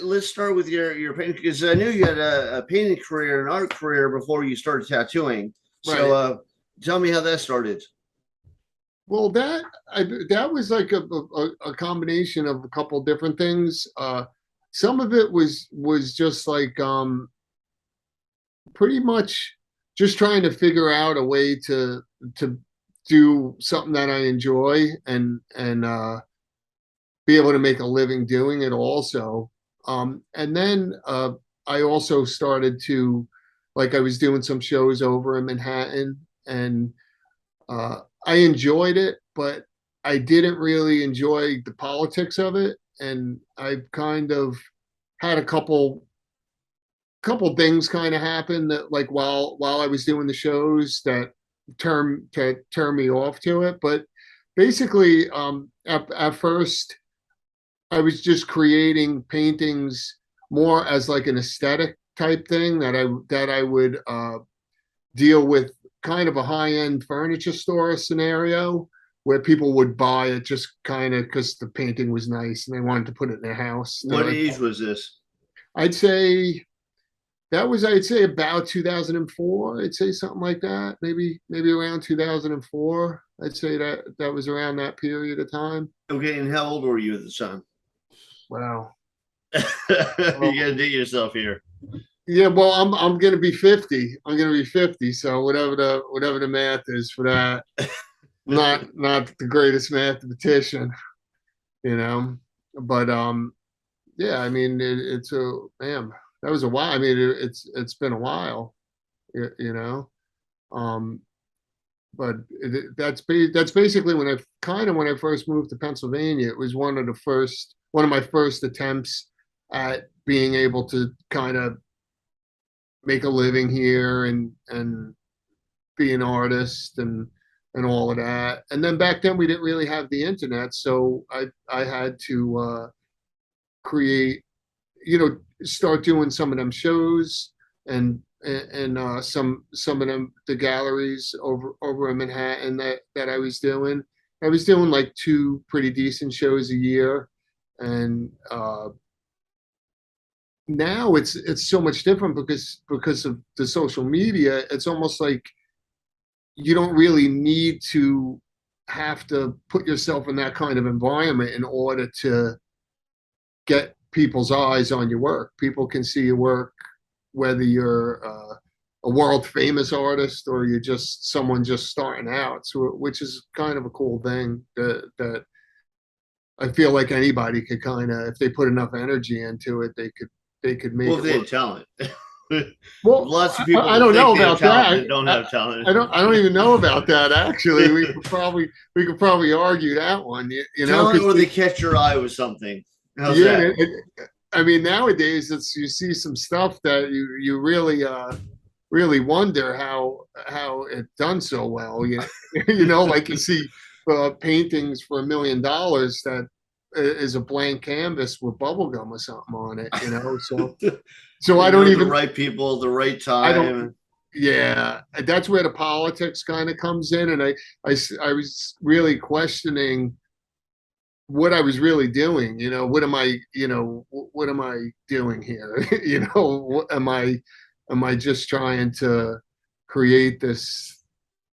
let's start with your painting because I knew you had a painting career, an art career before you started tattooing. So, Right. tell me how that started. Well, that was like a combination of a couple different things. Some of it was just like pretty much just trying to figure out a way to do something that I enjoy and be able to make a living doing it also. And then I also started to like I was doing some shows over in Manhattan and I enjoyed it, but I didn't really enjoy the politics of it. And I've kind of had a couple things kind of happen that like while I was doing the shows that turn me off to it. But basically, at first I was just creating paintings more as like an aesthetic type thing that I would deal with kind of a high end furniture store scenario where people would buy it just kind of because the painting was nice and they wanted to put it in their house. What age was this? I'd say I'd say about 2004. I'd say something like that. Maybe around 2004. I'd say that was around that period of time. Okay, and how old were you at the time? Wow. You Well, gotta date yourself here. yeah, well, I'm gonna be 50. I'm gonna be 50. So whatever the math is for that, not the greatest mathematician, you know. But yeah, I mean, it's a man. That was a while. I mean, it's been a while, you know. Um, but that's basically when I first moved to Pennsylvania. It was one of my first attempts at being able to kind of make a living here and be an artist and all of that. And then back then we didn't really have the internet, so I had to create, start doing some of them shows and some of them the galleries over in Manhattan that I was doing. I was doing like two pretty decent shows a year, and now it's so much different because of the social media. It's almost like you don't really need to have to put yourself in that kind of environment in order to get people's eyes on your work. People can see your work whether you're a world famous artist or you're just someone just starting out. So, which is kind of a cool thing that I feel like anybody could kind of, if they put enough energy into it, they could make Well, if it they work. had talent. Well, Lots of I people don't know think they have about talent that. that don't have talent. I don't even know about that. Actually, we could probably argue that one. Talent, Because or they catch your eye with something. How's yeah, that? I mean nowadays you see some stuff that you really really wonder how it done so well. Like you see paintings for $1 million that is a blank canvas with bubble gum or something on it. So They I do don't it the even right people at the right I don't. time. Yeah, that's where the politics kind of comes in, and I was really questioning what I was really doing. What am I doing here? Am I just trying to create this,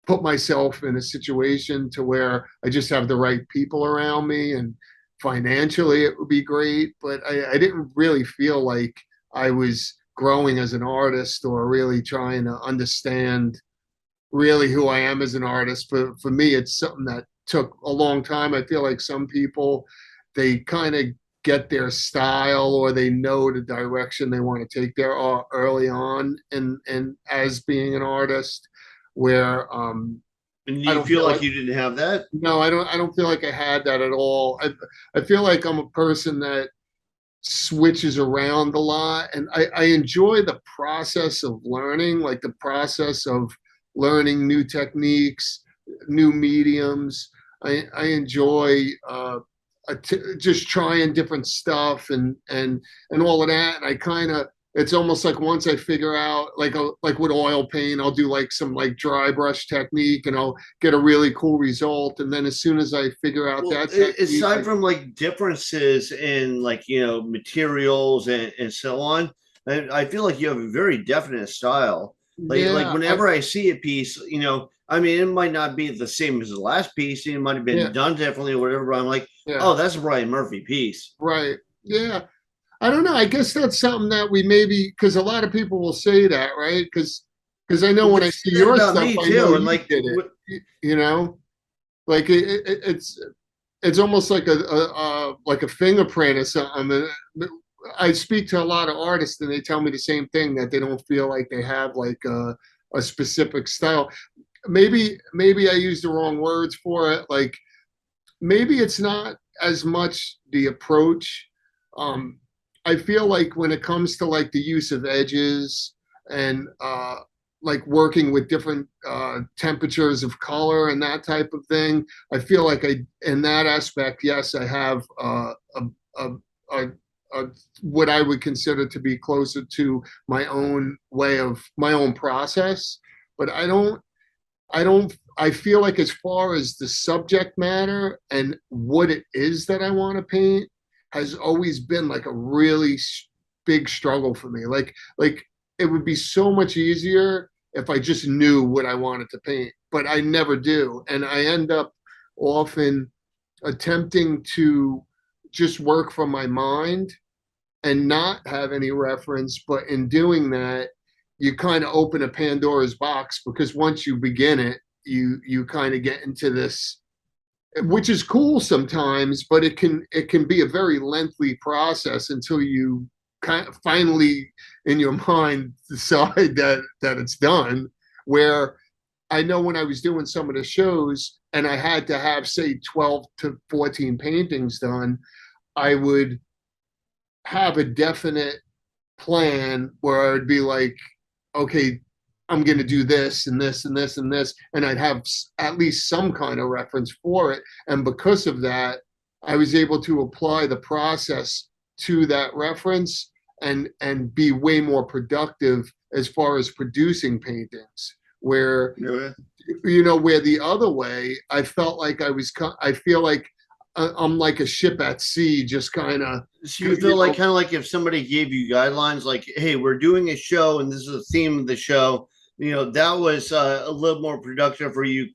put myself in a situation to where I just have the right people around me and financially it would be great, but I didn't really feel like I was growing as an artist or really trying to understand really who I am as an artist. For me, it's something that took a long time. I feel like some people they kind of get their style or they know the direction they want to take their art early on and as being an artist where And do I you don't feel feel like like you didn't have that? no, I don't feel like I had that at all. I feel like I'm a person that switches around a lot and I enjoy the process of learning, like the process of learning new techniques, new mediums. I enjoy just trying different stuff and all of that. And I kind of it's almost like once I figure out like with oil paint, I'll do like some like dry brush technique and I'll get a really cool result. And then as soon as I figure out Well, that technique, aside from like differences in like materials and so on, I feel like you have a very definite style. Like yeah, whenever I see a piece, I mean, it might not be the same as the last piece. It might have been yeah, done differently or whatever. But I'm like, yeah, oh, that's a Brian Murphy piece. right. Yeah. I don't know. I guess that's something that we maybe, because a lot of people will say that, right? Because I know Well, when they I say see that your about stuff, me I know too. And you like, did it. You know, like it's almost like a fingerprint or something. I speak to a lot of artists, and they tell me the same thing, that they don't feel like they have like a specific style. Maybe I use the wrong words for it. Like maybe it's not as much the approach. Um, I feel like when it comes to like the use of edges and like working with different temperatures of color and that type of thing, I feel like in that aspect, yes, I have a, a, a what I would consider to be closer to my own way of my own process. But I feel like as far as the subject matter and what it is that I want to paint has always been like a really big struggle for me. Like it would be so much easier if I just knew what I wanted to paint, but I never do. And I end up often attempting to just work from my mind and not have any reference. But in doing that, you kind of open a Pandora's box, because once you begin it, you kind of get into this, which is cool sometimes, but it can be a very lengthy process until you kind of finally in your mind decide that it's done. Where I know when I was doing some of the shows and I had to have say 12 to 14 paintings done, I would have a definite plan where I'd be like, okay, I'm going to do this and this and this and this. And I'd have at least some kind of reference for it. And because of that, I was able to apply the process to that reference and be way more productive as far as producing paintings. Where Yeah. where the other way, I feel like I'm like a ship at sea, just kind of, So you feel like kind of like if somebody gave you guidelines, like, hey, we're doing a show and this is the theme of the show, that was a little more productive for you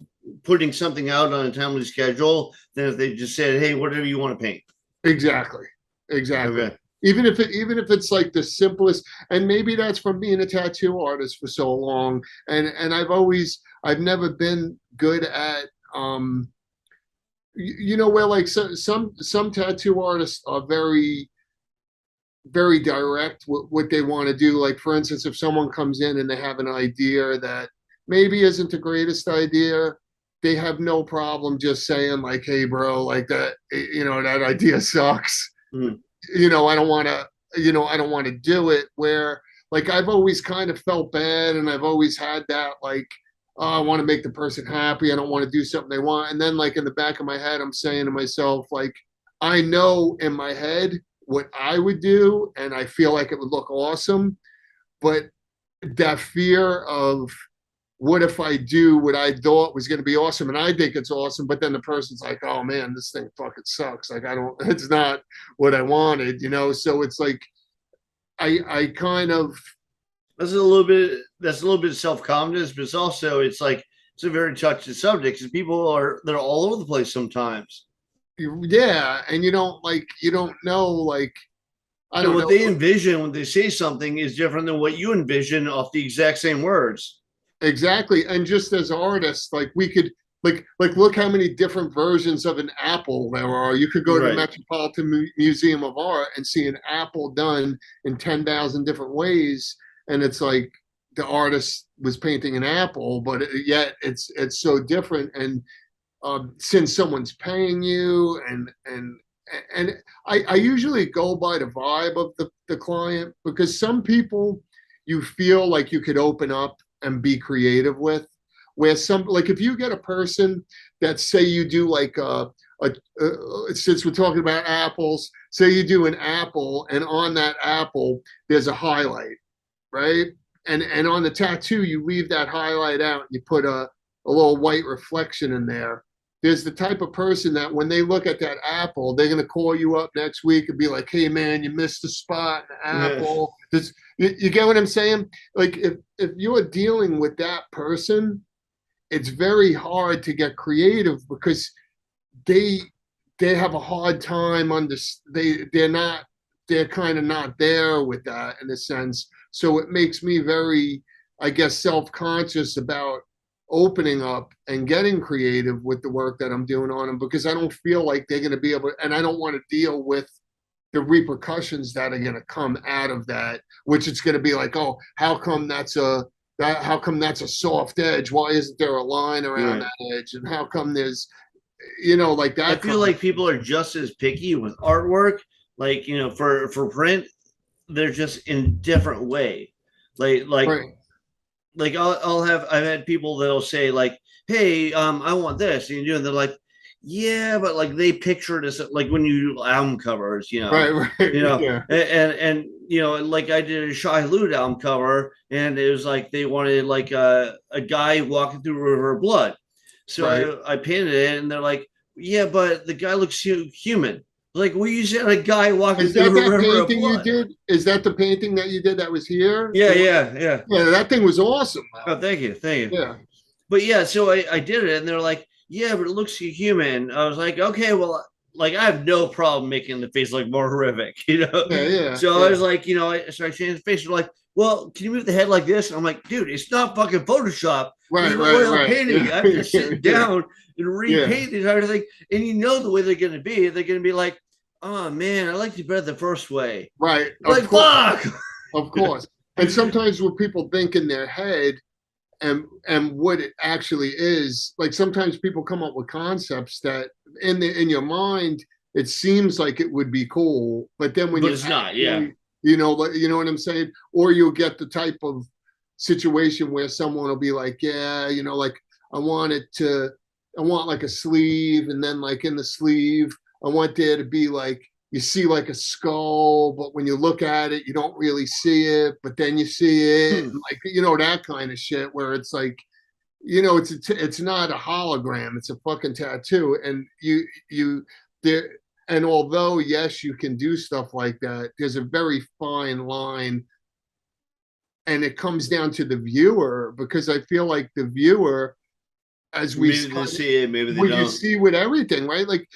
putting something out on a timely schedule than if they just said, hey, whatever you want to paint. exactly, exactly. Okay. Even if it's like the simplest, and maybe that's from being a tattoo artist for so long, and I've never been good at where like some tattoo artists are very very direct with what they want to do. Like for instance, if someone comes in and they have an idea that maybe isn't the greatest idea, they have no problem just saying like, "Hey, bro, like that, that idea sucks. Mm. I don't want to, I don't want to do it." Where like I've always kind of felt bad, and I've always had that like, oh, I want to make the person happy. I don't want to do something they want. And then like in the back of my head, I'm saying to myself like, I know in my head what I would do, and I feel like it would look awesome. But that fear of what if I do what I thought was going to be awesome and I think it's awesome, but then the person's like, oh man, this thing fucking sucks. Like it's not what I wanted. So it's like I kind of, That's a little bit of self-confidence, but it's like it's a very touchy subject because they're all over the place sometimes. yeah, and you don't know, like I And don't what know they envision when they say something is different than what you envision off the exact same words. exactly. And just as artists, like we could like look how many different versions of an apple there are. You could go to the Right. Metropolitan Museum of Art and see an apple done in 10,000 different ways, and it's like the artist was painting an apple, but yet it's so different. And since someone's paying you, and I usually go by the vibe of the client, because some people you feel like you could open up and be creative with, where some, like if you get a person that say you do like since we're talking about apples, say you do an apple, and on that apple there's a highlight, right? And on the tattoo you leave that highlight out. And you put a little white reflection in there. There's the type of person that when they look at that apple, they're gonna call you up next week and be like, "Hey man, you missed a spot in the apple." You get what I'm saying? Like if you're dealing with that person, it's very hard to get creative because they they have a hard time they're kind of not there with that in a sense. So it makes me very, I guess, self-conscious about opening up and getting creative with the work that I'm doing on them because I don't feel like they're going to be able to, and I don't want to deal with the repercussions that are going to come out of that, which it's going to be like, oh, how come that's a soft edge? Why isn't there a line around that edge? And how come there's, like that? I feel like people are just as picky with artwork, like, for print, they're just in different way. Right. Like I've had people that'll say like, hey, I want this, and they're like, yeah, but like they picture it as like when you do album covers, right, yeah. and like I did a Shai Hulud album cover, and it was like they wanted like a guy walking through a river of blood, so right. I painted it, and they're like, yeah, but the guy looks human. Like, well, you said a guy walking through a river of blood. You did? Is that the painting that you did that was here? Yeah. Yeah, that thing was awesome. Oh, thank you. Yeah. But yeah, so I did it, and they're like, yeah, but it looks human. I was like, okay, well, like I have no problem making the face like more horrific, Yeah. So I was like, I changed the face. They're like, well, can you move the head like this? And I'm like, dude, it's not fucking Photoshop. Right. Painting. I have to sit down and repaint the entire thing. And the way they're going to be. They're going to be like, oh man, I liked it better the first way. Right. Like, fuck. Of course. And sometimes what people think in their head and what it actually is, like sometimes people come up with concepts that in your mind it seems like it would be cool, but then when it's not, yeah. You know what I'm saying? Or you'll get the type of situation where someone will be like, yeah, like I want like a sleeve, and then like in the sleeve, I want there to be like, you see like a skull, but when you look at it, you don't really see it, but then you see it, like, that kind of shit where it's like, it's not a hologram, it's a fucking tattoo. And there, and although, yes, you can do stuff like that, there's a very fine line, and it comes down to the viewer, because I feel like the viewer, as we see it, maybe they don't. You see with everything, right? Like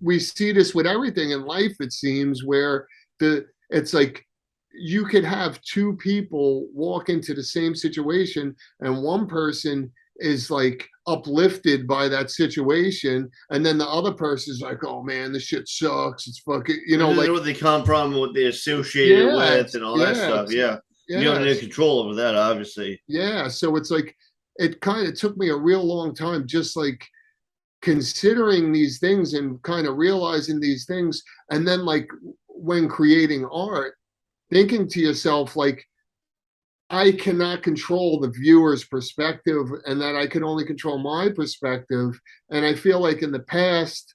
we see this with everything in life, it seems, where it's like you could have two people walk into the same situation, and one person is like uplifted by that situation, and then the other person is like, oh man, this shit sucks, it's fucking, like what they come from, what they associated with, and all that stuff. You don't have any control over that, obviously. So it's like, it kind of took me a real long time, just like considering these things and kind of realizing these things. And then like when creating art, thinking to yourself, like, I cannot control the viewer's perspective, and that I can only control my perspective. And I feel like in the past,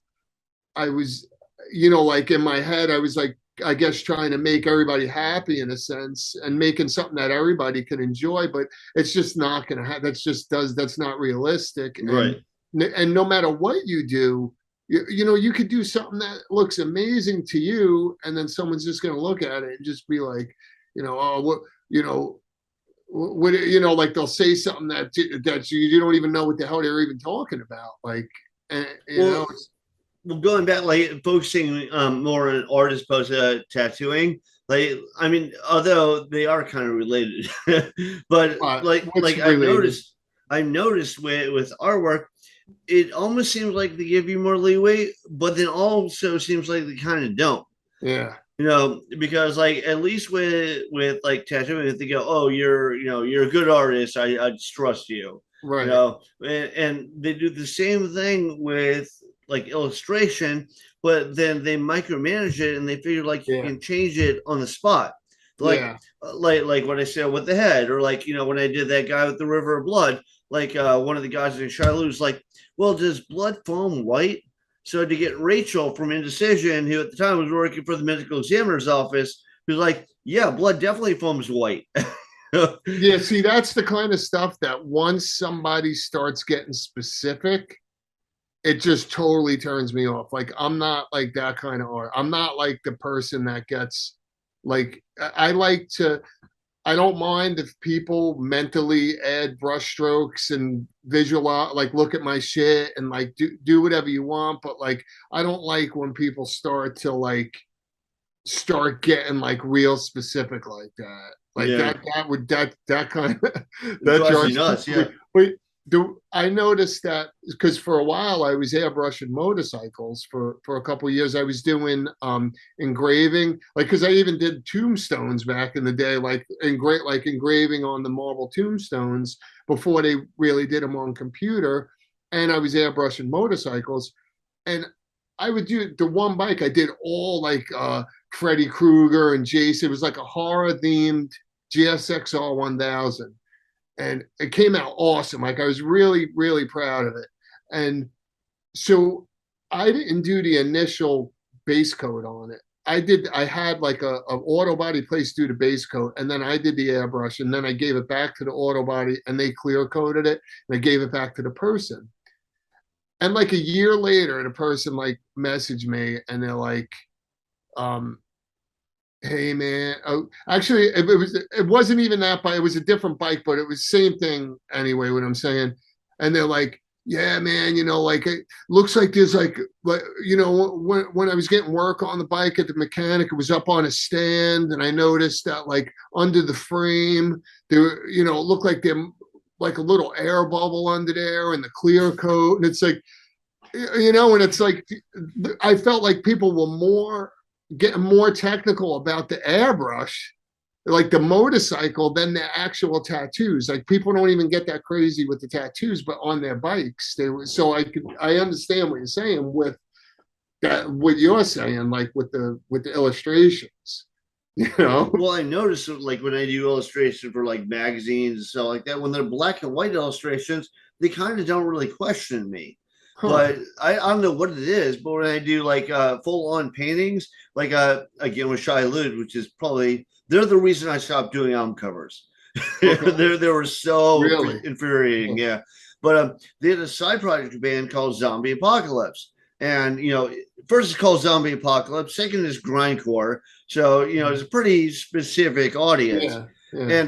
I was, like in my head, I was like, I guess trying to make everybody happy in a sense, and making something that everybody can enjoy, but it's just not going to happen. That's not realistic. Right. And no matter what you do, you could do something that looks amazing to you, and then someone's just going to look at it and just be like, oh, what, like they'll say something that you don't even know what the hell they're even talking about. Like, well, going back, like focusing more on art as opposed to tattooing, like, I mean, although they are kind of related, but like I noticed with artwork, it almost seems like they give you more leeway, but then also seems like they kind of don't. Yeah. Because like at least with like tattooing, if they go, oh, you're a good artist, I just trust you. Right. And they do the same thing with like illustration, but then they micromanage it, and they figure like you can change it on the spot. Like what I said with the head, or like, when I did that guy with the river of blood, like one of the guys in Charlotte was like, well, does blood foam white? So to get Rachel from Indecision, who at the time was working for the medical examiner's office, who's like, yeah, blood definitely foams white. Yeah, see, that's the kind of stuff that once somebody starts getting specific, it just totally turns me off. Like I'm not like that kind of art. I'm not like the person that gets like I like to I don't mind if people mentally add brush strokes and visual like look at my shit and like do whatever you want, but like I don't like when people start to like start getting like real specific like that. Like Yeah, that kind of it that drives you drives nuts. me. Yeah. Wait, do I noticed that because for a while I was airbrushing motorcycles for a couple of years. I was doing engraving, like because I even did tombstones back in the day, like engraving on the marble tombstones before they really did them on computer. And I was airbrushing motorcycles, and I would do the one bike I did all like Freddy Krueger and Jason. It was like a horror themed GSXR 1000, and it came out awesome. Like I was really, really proud of it. And so I didn't do the initial base coat on it. I had like a auto body place do the base coat, and then I did the airbrush, and then I gave it back to the auto body, and they clear coated it, and I gave it back to the person. And like a year later, the person like messaged me, and they're like, um, hey man, oh, actually it wasn't even that bike, it was a different bike, but it was same thing anyway, what I'm saying. And they're like, yeah man, like it looks like there's like when I was getting work on the bike at the mechanic, it was up on a stand, and I noticed that like under the frame there, it looked like there like a little air bubble under there and the clear coat, and it's like, and it's like I felt like people were getting more technical about the airbrush, like the motorcycle, than the actual tattoos. Like people don't even get that crazy with the tattoos, but on their bikes, they were. So I understand what you're saying with that. What you're saying, like with the illustrations, Well, I noticed like when I do illustrations for like magazines and stuff like that, when they're black and white illustrations, they kind of don't really question me. Huh? But I don't know what it is. But when I do like full on paintings, like again with Shy Lud, which is probably they're the reason I stopped doing album covers. Okay, they were so really? infuriating, Huh. yeah. But they had a side project band called Zombie Apocalypse, and first it's called Zombie Apocalypse. Second is grindcore. So it's a pretty specific audience. Yeah, yeah,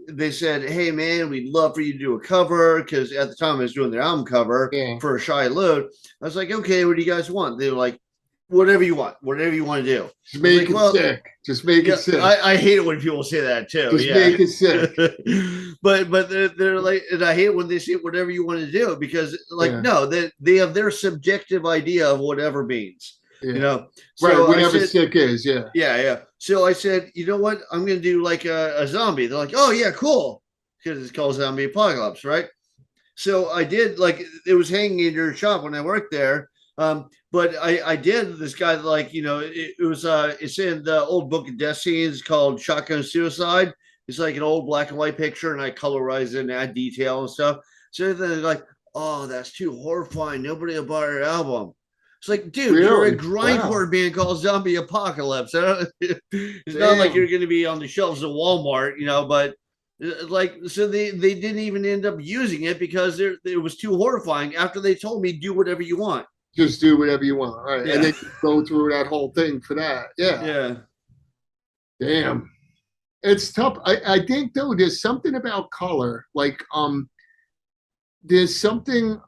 And they said, "Hey man, we'd love for you to do a cover," because at the time I was doing their album cover yeah. for Shy Load. I was like, "Okay, what do you guys want?" They were like, "Whatever you want, whatever you want to do." Just I was make like, it "Well, sick. Just make it yeah, sick. I hate it when people say that too. Just Yeah, make it sick. but they're like, and I hate when they say whatever you want to do, because like Yeah, no, they have their subjective idea of whatever means. yeah. Right. So I Whatever said, sick is. Yeah. yeah. So I said, you know what? I'm going to do like a zombie. They're like, oh yeah, cool, because it's called Zombie Apocalypse, right? So I did, like, it was hanging in your shop when I worked there. But I did this guy, like, it was it's in the old book of death scenes called Shotgun Suicide. It's like an old black and white picture, and I colorize it and add detail and stuff. So then they're like, oh, that's too horrifying. Nobody will buy our album. It's like, dude, you're a Really? Wow. grindcore band called Zombie Apocalypse. It's not like you're Damn. going to be on the shelves of Walmart, but like, so they didn't even end up using it because it was too horrifying after they told me do whatever you want. Just do whatever you want. Right. And Yeah. then go through that whole thing for that. Yeah. Yeah. Damn. It's tough. I think though, there's something about color. Like, there's something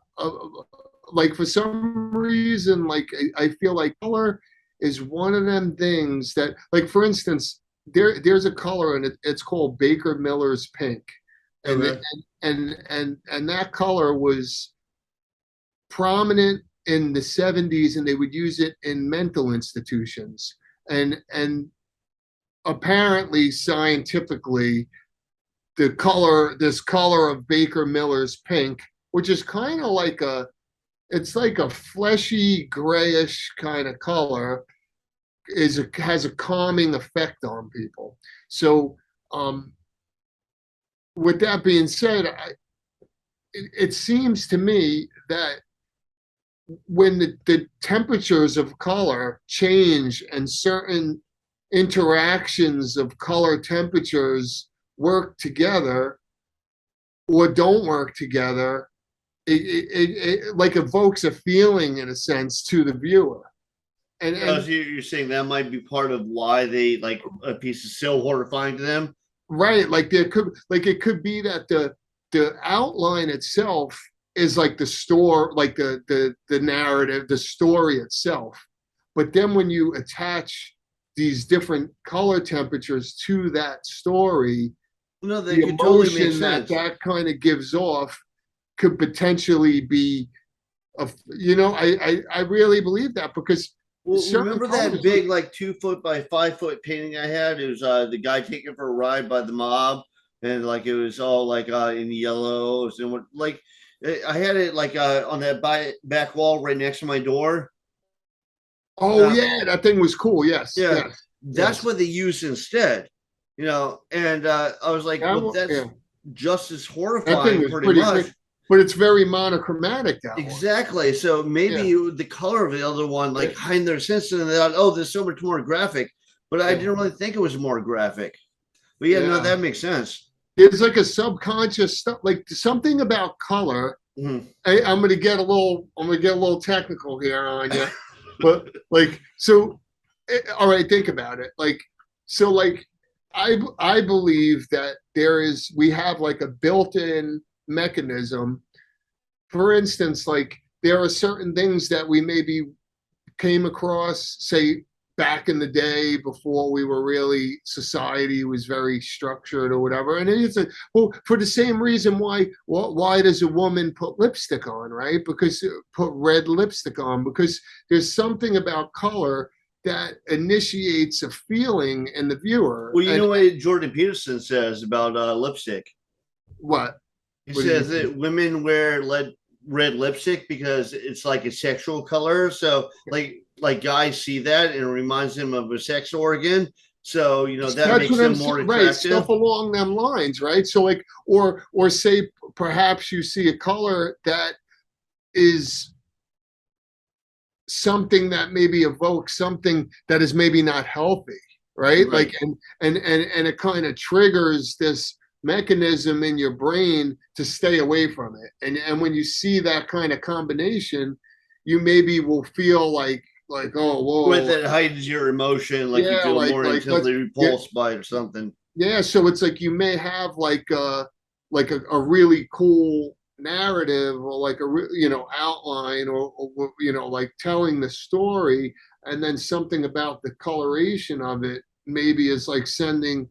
like for some reason, like I feel like color is one of them things that, like, for instance, there's a color and it's called Baker Miller's pink. And Okay. and that color was prominent in the 70s, and they would use it in mental institutions. And apparently scientifically, this color of Baker Miller's pink, which is kind of like it's like a fleshy grayish kind of color, has a calming effect on people. So with that being said, it seems to me that when the temperatures of color change and certain interactions of color temperatures work together or don't work together, it like evokes a feeling in a sense to the viewer. Oh, And so you're saying that might be part of why they like a piece is so horrifying to them? right, like there could like it could be that the outline itself is like the store, like the narrative, the story itself. But then when you attach these different color temperatures to that story, No, that the could totally make emotion that sense. that kind of gives off could potentially be I really believe that because Well, certain remember that colors like big, like 2 foot by 5 foot painting I had? It was the guy taken for a ride by the mob, and like it was all like in yellows and what like I had it like on that back wall right next to my door. oh Uh, yeah, that thing was cool. Yes, yeah, yes, that's yes. what they used instead, and I was like, well, Yeah, that's just as that thing horrifying, was pretty pretty much. great, but it's very monochromatic, that one. Exactly. So Yeah, maybe the color of the other one, yeah, like heightened their sense, and they thought, oh, there's so much more graphic. But I yeah, didn't really think it was more graphic. But yeah, no, yeah. that makes sense. There's like a subconscious stuff, like something about color. Mhm. I'm gonna get a little technical here on you, but like, so, all right, think about it. Like, so, like, I believe that we have like a built-in mechanism. For instance, like there are certain things that we maybe came across, say, back in the day before we were really society was very structured or whatever. And it's a, well, for the same reason why does a woman put lipstick on, right? Because put red lipstick on because there's something about color that initiates a feeling in the viewer. Well, you And know what Jordan Peterson says about lipstick? what He what did he says say? that women wear red lipstick because it's like a sexual color. So, like guys see that and it reminds them of a sex organ. So, that That's makes what I'm them saying, more right? attractive. Stuff along them lines, right? So like, or say perhaps you see a color that is something that maybe evokes something that is maybe not healthy, right? Like, Right. and it kind of triggers this mechanism in your brain to stay away from it. And when you see that kind of combination, you maybe will feel like oh With whoa, it heightens your emotion, like you yeah, feel more like let's intensely get repulsed by it or something. yeah. So it's like you may have like a really cool narrative or like outline or like telling the story, and then something about the coloration of it maybe is like sending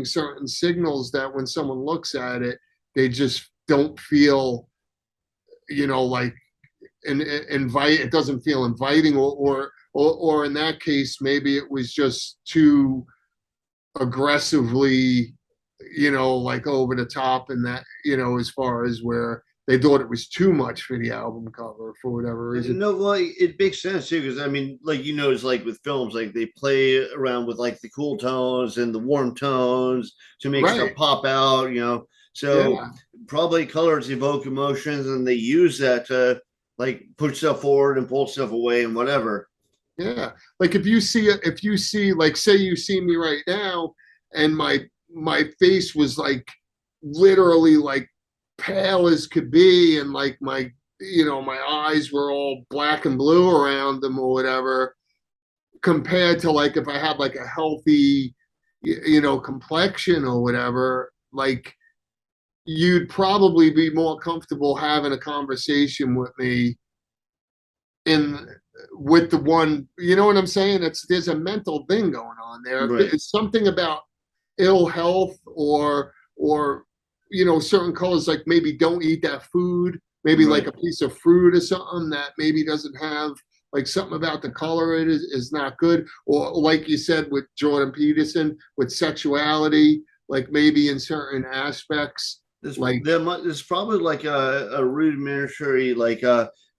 certain signals that when someone looks at it they just don't feel like invite it doesn't feel inviting or in that case maybe it was just too aggressively, like over the top and that, as far as where they thought it was too much for the album cover for whatever reason. No, well, it makes sense too, because I mean, like it's like with films, like they play around with like the cool tones and the warm tones to make stuff Right. pop out. So Yeah. probably colors evoke emotions, and they use that to like push stuff forward and pull stuff away and whatever. Yeah. Like if you see like say you see me right now and my face was like literally like pale as could be and like my eyes were all black and blue around them or whatever compared to like if I had like a healthy, complexion or whatever, like you'd probably be more comfortable having a conversation with me in with the one, you know what I'm saying? There's a mental thing going on there. Right, It's something about ill health or certain colors like maybe don't eat that food, maybe like right. a piece of fruit or something that maybe doesn't have like something about the color it is not good or like you said with Jordan Peterson with sexuality like maybe in certain aspects like There's probably like a rudimentary, like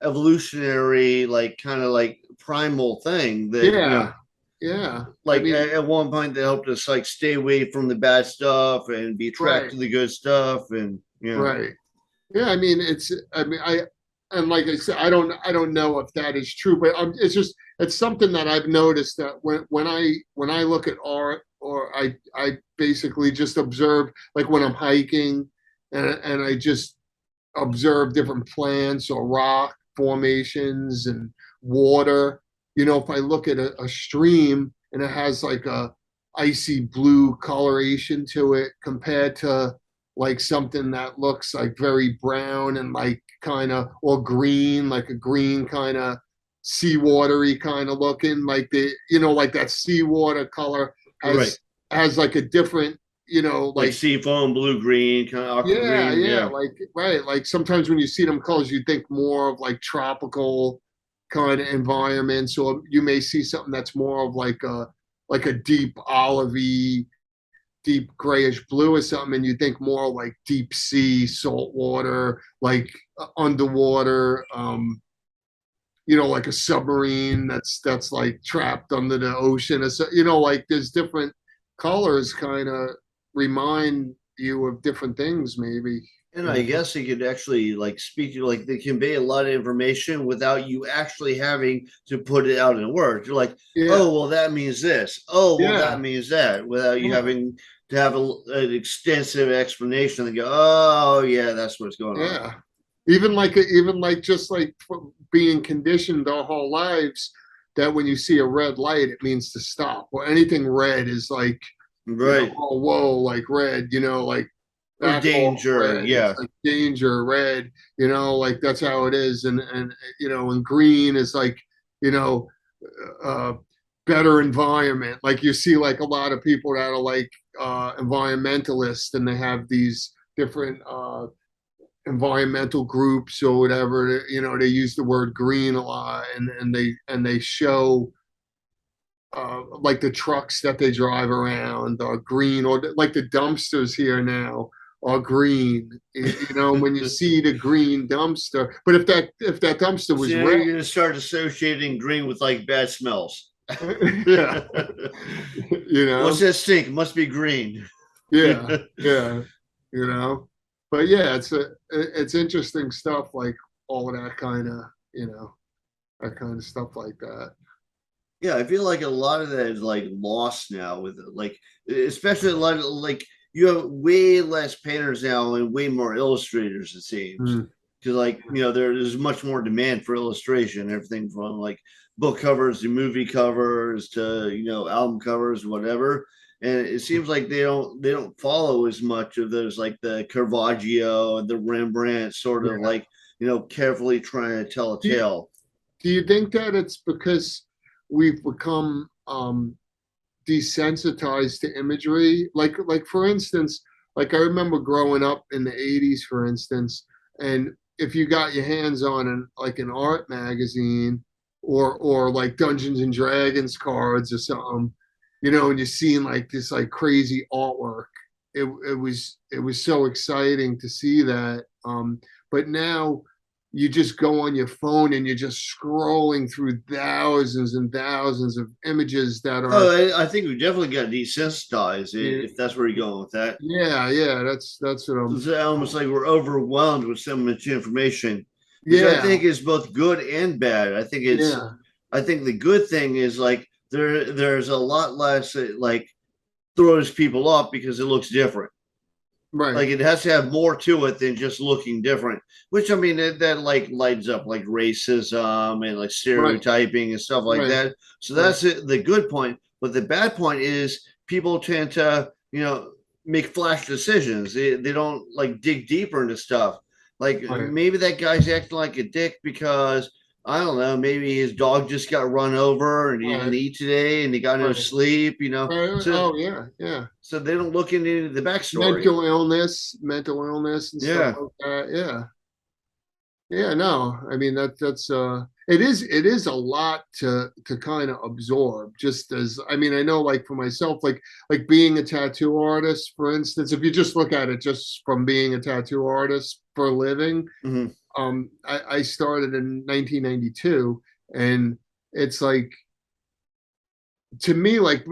evolutionary, like kind of like primal thing that yeah, yeah, I like mean at one point they helped us like stay away from the bad stuff and be attracted right, to the good stuff and right. Yeah, I mean and like I said, I don't know if that is true, but it's something that I've noticed that when I look at art, or I basically just observe, like when I'm hiking, and I just observe different plants or rock formations and water. You know, if I look at a stream and it has like a icy blue coloration to it compared to like something that looks like very brown and like kind of, or green, like a green kind of seawatery kind of looking, like like that seawater color Right. has like a different, Like like, sea foam, blue green, kind of aqua yeah, green. yeah, Yeah. like, right. Like sometimes when you see them colors, you think more of like tropical kind of environments, or you may see something that's more of like a deep olivey, deep grayish blue or something, and you think more like deep sea, salt water, like underwater, like a submarine that's like trapped under the ocean. Or so, like there's different colors kind of remind you of different things, maybe. And You I know? guess they could actually like speak, like they convey a lot of information without you actually having to put it out in words. You're like, Yeah, oh, well, that means this. Oh, well, that yeah, means that, without you yeah, having to have an extensive explanation and go, oh, yeah, that's what's going on. yeah. Even like just like being conditioned our whole lives that when you see a red light, it means to stop. Or anything red is like, Right. oh, whoa, like red, like Or back off danger. red. It's Yeah. like danger, red, like that's how it is. And green is like, you know, uh, better environment. Like you see like a lot of people that are like environmentalists, and they have these different environmental groups or whatever. They use the word green a lot, and they show like the trucks that they drive around are green, or like the dumpsters here now are green. When you see the green dumpster, but if that dumpster So was now red, you're going to start associating green with like bad smells. yeah, you What's know, that stink? Must be green. yeah, yeah, you know. But yeah, it's interesting stuff, like all of that kind of, that kind of stuff like that. Yeah, I feel like a lot of that is like lost now with it. Like, especially a lot of like you have way less painters now and way more illustrators, it seems. Mm. Because like, there's much more demand for illustration, everything from like book covers to movie covers to, album covers, whatever. And it seems like they don't follow as much of those like the Caravaggio and the Rembrandt sort of Yeah. like, carefully trying to tell a Do you, tale. do you think that it's because we've become desensitized to imagery? Like for instance, like I remember growing up in the 80s, for instance, and if you got your hands on an art magazine, or like Dungeons and Dragons cards or something, and you're seeing like this like crazy artwork. It was so exciting to see that. But now you just go on your phone and you're just scrolling through thousands and thousands of images that Oh, are, I think we definitely got desensitized if that's where you're going with that. yeah, yeah, that's what I'm, It's almost like we're overwhelmed with so much information, which I yeah, think is both good and bad. yeah, I think the good thing is like there's a lot less that like throws people off because it looks different. right, Like it has to have more to it than just looking different, which I mean that like lights up like racism and like right, stereotyping and stuff like right, that. So right, that's it, the good point. But the bad point is people tend to, make flash decisions. They don't like dig deeper into stuff. Like right, maybe that guy's acting like a dick because I don't know, maybe his dog just got run over and he didn't right, eat today and he got no right, sleep. right. So Oh yeah, yeah. so they don't look into the backstory. Mental illness and stuff Yeah. like that. Yeah. Yeah, no, I mean it is a lot to kind of absorb. Just as, I mean, I know, like for myself, like being a tattoo artist, for instance, if you just look at it just from being a tattoo artist for a living, Mhm. I started in 1992, and it's like, to me, like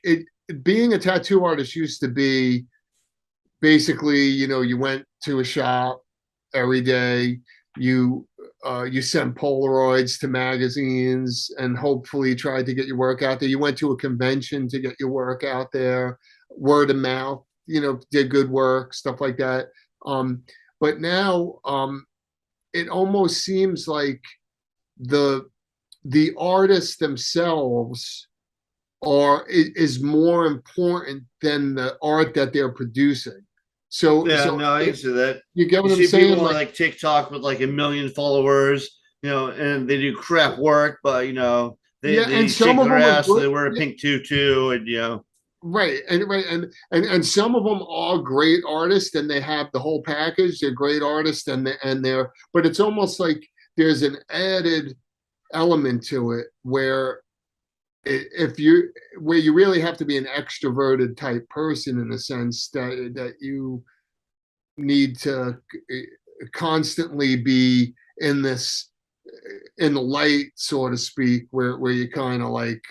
it being a tattoo artist used to be basically, you went to a shop every day. You you sent Polaroids to magazines and hopefully tried to get your work out there. You went to a convention to get your work out there, word of mouth, did good work, stuff like that. But now it almost seems like the the artists themselves is more important than the art that they're producing. So Yeah, so no, I can see that. you get You what I'm see people saying? on Like, like TikTok with like 1 million followers, and they do crap work, but they yeah, and some shake of their them are ass, so great. they wear a Yeah, pink tutu, and right, and some of them are great artists, and they have the whole package. They're great artists, and they're, but it's almost like there's an added element to it where if you where you really have to be an extroverted type person in the sense that you need to constantly be in this in the light, so to speak, where you're kind of like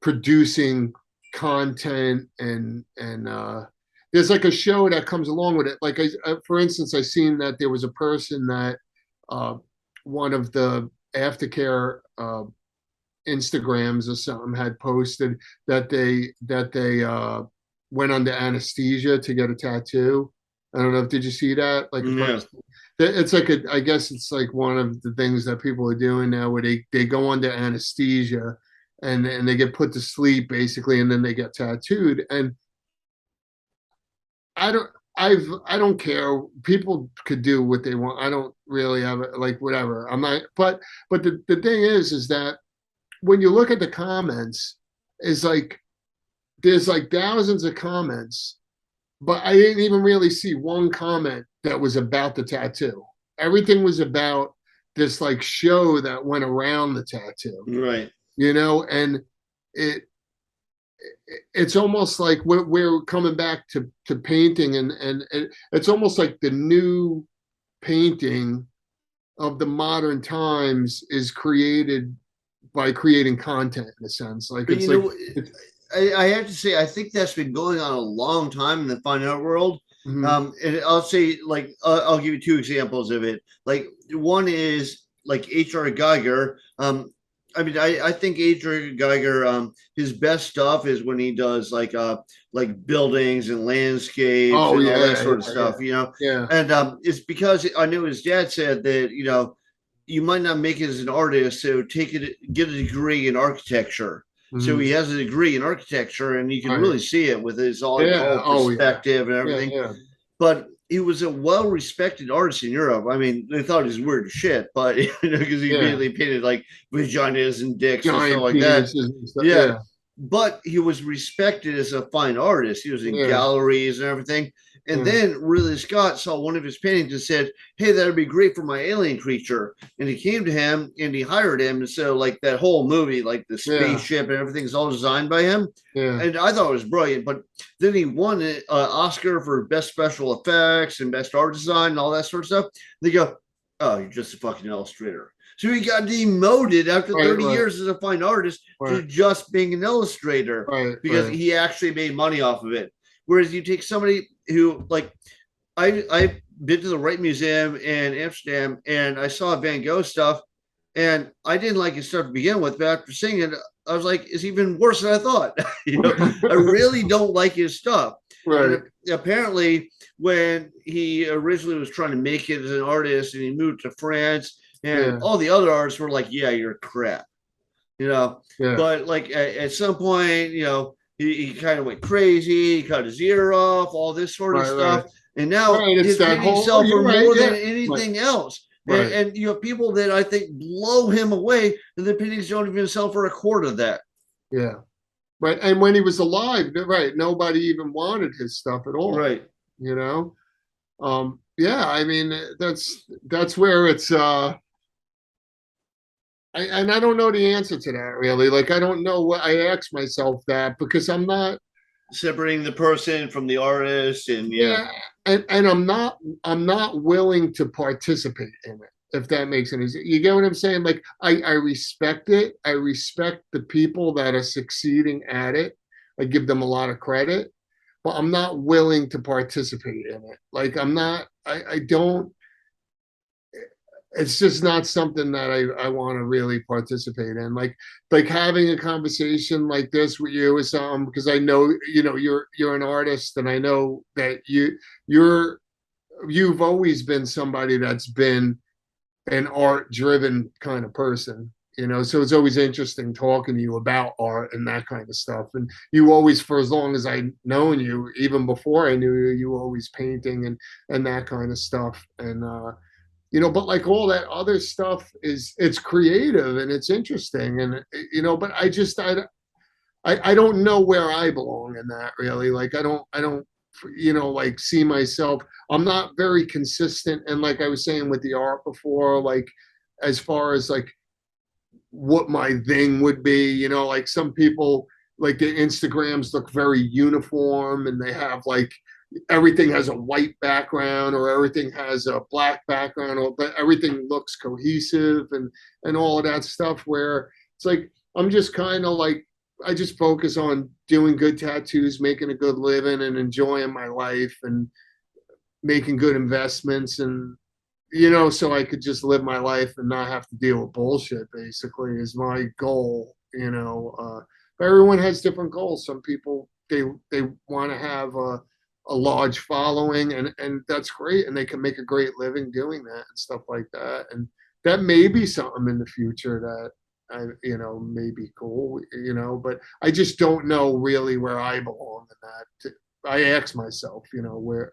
producing content and there's like a show that comes along with it. Like for instance, I seen that there was a person that uh, one of the aftercare Instagrams or something had posted that they went under anesthesia to get a tattoo. I don't know if did you see that? Like a yeah. person, it's like I guess it's like one of the things that people are doing now, where they go under anesthesia and they get put to sleep basically, and then they get tattooed. And I don't. I don't care. People could do what they want. I don't really have it, like whatever. I'm not. But the thing is that when you look at the comments, is like there's like thousands of comments, but I didn't even really see one comment that was about the tattoo. Everything was about this like show that went around the tattoo, Right. and it it's almost like we're coming back to painting, and it's almost like the new painting of the modern times is created by creating content in a sense. Like But it's like it's I have to say, I think that's been going on a long time in the fine art world. mhm. And I'll say, like, I'll give you two examples of it. Like, one is like H.R. Geiger. I mean, I think H.R. Geiger, his best stuff is when he does like buildings and landscapes Oh and all that yeah, sort of yeah, stuff. yeah, And it's because I knew his dad said that you might not make it as an artist, so get a degree in architecture. So hmm he has a degree in architecture, and you can right, really see it with his yeah, all oh yeah, perspective and yeah, everything. yeah, But he was a well-respected artist in Europe. I mean, they thought he was weird as shit, but because he yeah. immediately painted like vaginas and dicks and stuff Giant like that. penises and stuff. Yeah, Yeah, but he was respected as a fine artist. He was in yeah, galleries and everything. And yeah, then Ridley Scott saw one of his paintings and said, "Hey, that'd be great for my alien creature." And he came to him and he hired him. And so, like that whole movie, like the yeah, spaceship and everything's all designed by him. yeah. And I thought it was brilliant. But then he won an Oscar for best special effects and best art design and all that sort of stuff. They go, "Oh, you're just a fucking illustrator." So he got demoted after Right, 30 right, years as a fine artist to right, just being an illustrator right, because right. he actually made money off of it. Whereas you take somebody who, like, I've been to the Wright Museum in Amsterdam and I saw Van Gogh stuff, and I didn't like his stuff to begin with, but after seeing it, I was like, it's even worse than I thought. I really don't like his stuff. Right. And apparently, when he originally was trying to make it as an artist and he moved to France, and Yeah, all the other artists were like, yeah, you're crap, you know. yeah. But like at some point, he kind of went crazy, he cut his ear off, all this sort of Right, right, stuff. And now right. It's his that paintings whole. sell You're for right. more than Yeah. Right, anything else. And, right. and you have people that I think blow him away, and the paintings don't even sell for a quarter of that. Yeah. Right. And when he was alive, right, nobody even wanted his stuff at all. Right. You know. Yeah. I mean, that's where it's. And I don't know the answer to that really. Like I don't know what I ask myself that because I'm not. Separating the person from the artist, and yeah. Yeah, and I'm not willing to participate in it, if that makes any sense. You get what I'm saying? Like I respect it. I respect the people that are succeeding at it. I give them a lot of credit, but I'm not willing to participate in it. Like I'm not I don't it's just not something that I want to really participate in. Like having a conversation like this with you is something, because I know, you're an artist, and I know that you've always been somebody that's been an art driven kind of person. So it's always interesting talking to you about art and that kind of stuff. And you always, for as long as I known you, even before I knew you, you were always painting and that kind of stuff. And but like all that other stuff it's creative and it's interesting. And but I don't know where I belong in that, really. Like I don't like see myself. I'm not very consistent. And like I was saying with the art before, like as far as like what my thing would be, like some people, like their Instagrams look very uniform, and they have like everything has a white background, or everything has a black background, or but everything looks cohesive and all of that stuff, where it's like I'm just kind of like I just focus on doing good tattoos, making a good living, and enjoying my life, and making good investments, and so I could just live my life and not have to deal with bullshit, basically, is my goal. But everyone has different goals. Some people, they want to have a large following, and that's great, and they can make a great living doing that and stuff like that. And that may be something in the future that may be cool, but I just don't know really where I belong in that. I ask myself, where,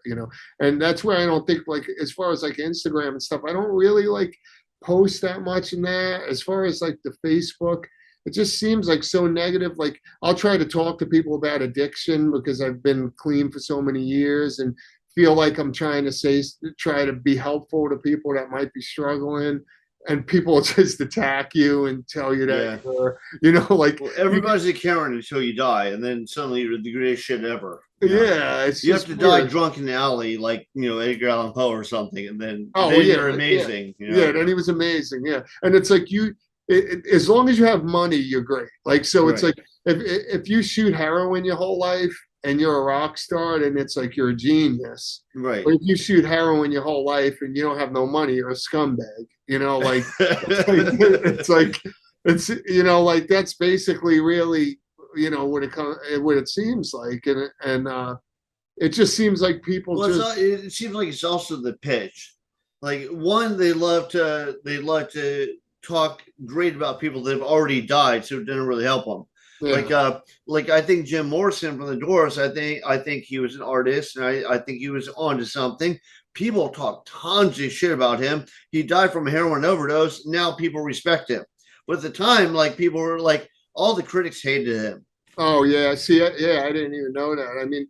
and that's where I don't think, like, as far as like Instagram and stuff, I don't really like post that much in that. As far as like the Facebook, it just seems like so negative. Like I'll try to talk to people about addiction because I've been clean for so many years, and feel like I'm trying to try to be helpful to people that might be struggling. And people just attack you and tell you that like, well, everybody's a Karen until you die, and then suddenly you're the greatest shit ever. Yeah, it's you just have to weird. die drunk in the alley, like Edgar Allan Poe or something, and then Yeah, you're amazing. yeah, and he was amazing. Yeah, and it's like as long as you have money, you're great. Like, so it's Right. like if you shoot heroin your whole life and you're a rock star, then it's like you're a genius. Right. But if you shoot heroin your whole life and you don't have no money, you're a scumbag. Like it's like that's basically really what it seems like. And it just seems like people well, it seems like it's also the pitch. Like one, they love to talk great about people that have already died, so it doesn't really help them. yeah. Like I think Jim Morrison from the Doors, I think he was an artist, and I think he was onto something. People talk tons of shit about him. He died from a heroin overdose. Now people respect him. But at the time, like people were like, all the critics hated him. Oh yeah, see, yeah, I didn't even know that. I mean,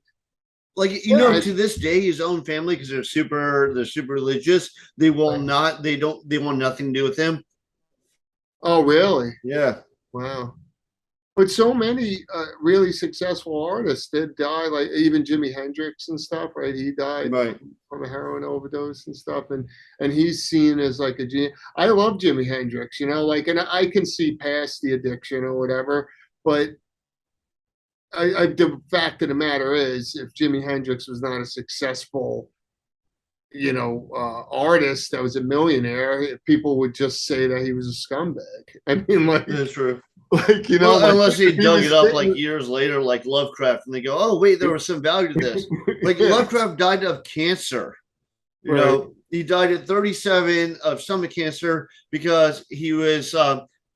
Like to this day, his own family, because they're super religious. They will not. They want nothing to do with him. oh really? Yeah. Wow. But so many really successful artists did die, like even Jimi Hendrix and stuff, right? He died Right. from a heroin overdose and stuff, and he's seen as like a genius. I love Jimi Hendrix, like, and I can see past the addiction or whatever, but the fact of the matter is, if Jimi Hendrix was not a successful, artist that was a millionaire, people would just say that he was a scumbag. I mean, like, That's true. like Well, like unless he dug it up like getting, years later, like Lovecraft, and they go, "Oh, wait, there was some value to this." Like yeah, Lovecraft died of cancer. right. He died at 37 of stomach cancer because he was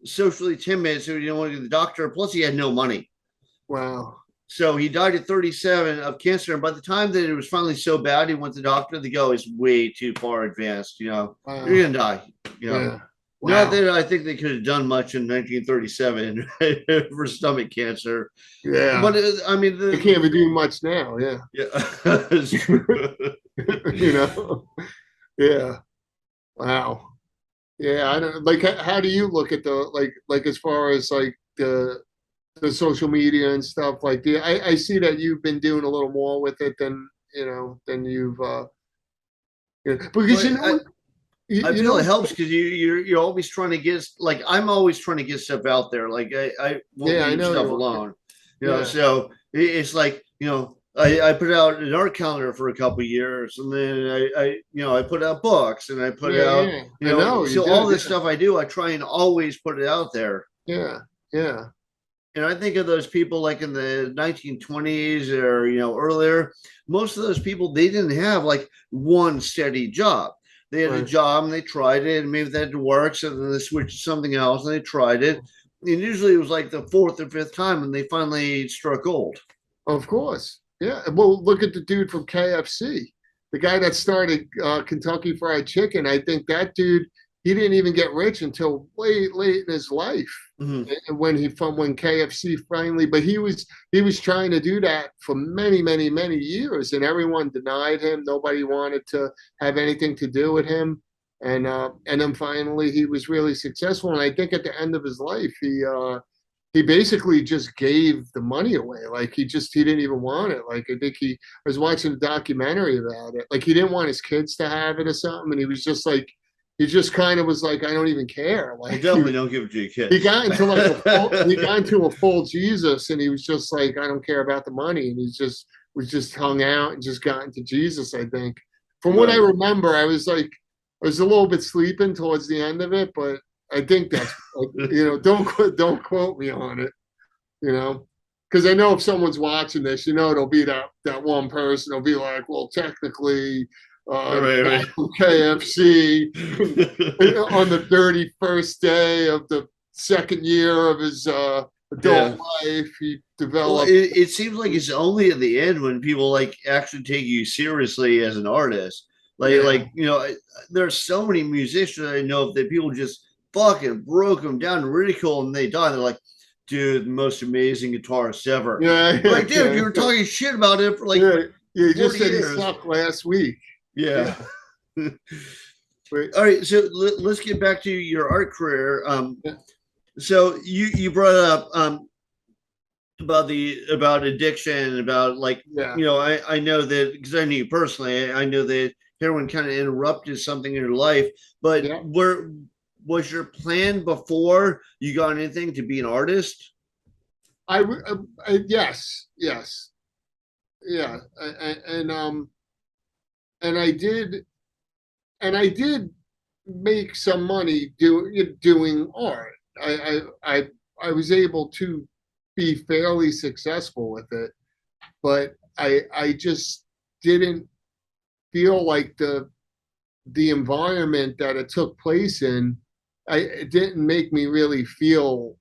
socially timid, so he didn't want to go to the doctor. Plus, he had no money. Wow. So he died at 37 of cancer. And by the time that it was finally so bad, he went to the doctor. They go, it's way too far advanced. Wow. You're going to die. Yeah. Not Wow. that I think they could have done much in 1937 for stomach cancer. Yeah. But I mean, They can't be doing much now. Yeah. it's true. Yeah. Wow. Yeah. I don't like. How do you look at the like as far as like the social media and stuff? Like, I see that you've been doing a little more with it than you've because Well, I feel know it helps because you're always trying to get, like, I'm always trying to get stuff out there. Like I won't yeah, I leave know stuff you are. alone. Yeah. So it's like I put out an art calendar for a couple of years, and then I put out books, and I put Yeah, out, yeah. I know you so all did. this Yeah, stuff I do, I try and always put it out there. yeah, yeah. And I think of those people like in the 1920s or earlier. Most of those people, they didn't have like one steady job. They had a Right. job and they tried it, and maybe that didn't work, so then they switched to something else and they tried it. And usually it was like the fourth or fifth time, and they finally struck gold. Of course. Yeah. Well, look at the dude from KFC, the guy that started Kentucky Fried Chicken. I think that dude, he didn't even get rich until late, late in his life. Mm-hmm. And when KFC finally, but he was trying to do that for many, many, many years, and everyone denied him. Nobody wanted to have anything to do with him. And then finally he was really successful. And I think at the end of his life, he basically just gave the money away. Like he didn't even want it. Like I think I was watching a documentary about it. Like he didn't want his kids to have it or something. And he was just like, he just kind of was like, I don't even care. You Like definitely don't give it to your he kids. got into he got into a full Jesus, and he was just like, I don't care about the money. And he's just was just hung out and just got into Jesus, I think. From what I Right. remember, I was a little bit sleeping towards the end of it, but I think that's don't quote me on it, you know, because I know if someone's watching this, it'll be that one person. They'll be like, well, technically, Right, guy right. from KFC on the 31st day of the second year of his adult Yeah. life, he Well, developed. it seems like it's only at the end when people like actually take you seriously as an artist. Yeah, There's so many musicians I know that people just fucking broke them down to ridicule and they die. They're like, dude, the most amazing guitarist ever. yeah, You're yeah, like, dude, you were yeah. talking shit about it for like Yeah, yeah, he just 40 said he years. sucked last week. Yeah, Yeah. but All right, so let's get back to your art career. yeah, So you brought up about addiction, about like yeah. I know that because I knew you personally. I know that heroin kind of interrupted something in your life, but Yeah. where was your plan before you got anything to be an artist? Yes, yes, yeah, and I did make some money doing art. I was able to be fairly successful with it, but I just didn't feel like the environment that it took place in. It didn't make me really feel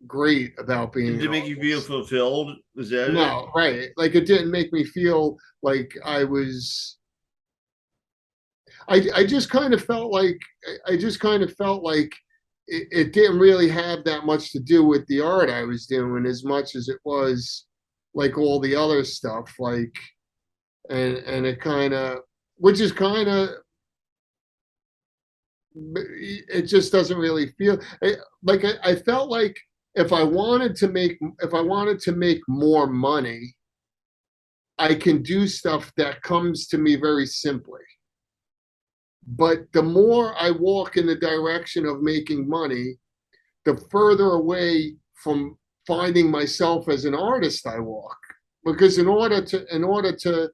great about being Did an it make you feel artist. fulfilled? Is that it? No, right. Like it didn't make me feel like I was. I just kind of felt like it didn't really have that much to do with the art I was doing as much as it was like all the other stuff. Like and it kind of, which is kind of, it just doesn't really feel like I felt like if I wanted to make more money, I can do stuff that comes to me very simply. But the more I walk in the direction of making money, the further away from finding myself as an artist I walk. Because in order to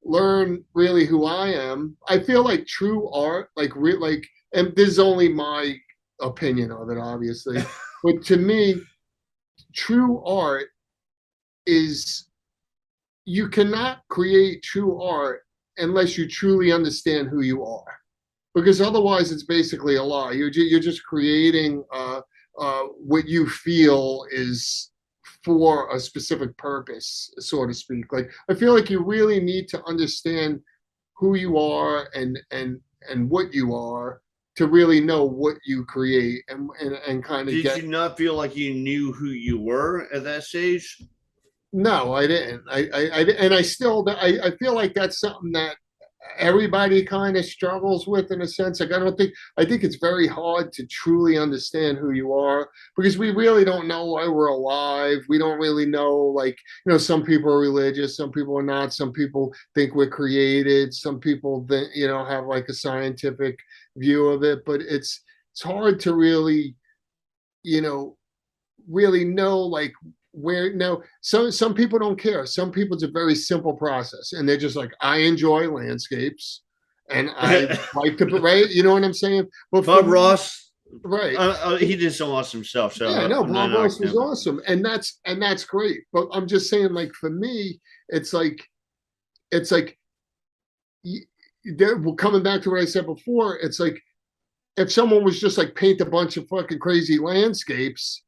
learn really who I am, I feel like true art, and this is only my opinion of it, obviously, but to me, true art is, you cannot create true art unless you truly understand who you are, because otherwise it's basically a lie. You're just creating what you feel is for a specific purpose, so to speak. Like I feel like you really need to understand who you are and what you are to really know what you create and kind of Did get. you not feel like you knew who you were at that stage? No, I didn't. And I still, I feel like that's something that everybody kind of struggles with in a sense. Like I think it's very hard to truly understand who you are, because we really don't know why we're alive. We don't really know, like, some people are religious, some people are not, some people think we're created, some people think, have like a scientific view of it, but it's hard to really, you know, really know like where no, some people don't care. Some people, it's a very simple process, and they're just like, I enjoy landscapes, and I like to, right? You know what I'm saying? But for Bob me, Ross, right? he did some awesome stuff. So Yeah, no, I'm not Bob Ross knocking was him. awesome, and that's great. But I'm just saying, like for me, it's like it's like well, coming back to what I said before, it's like if someone was just like paint a bunch of fucking crazy landscapes,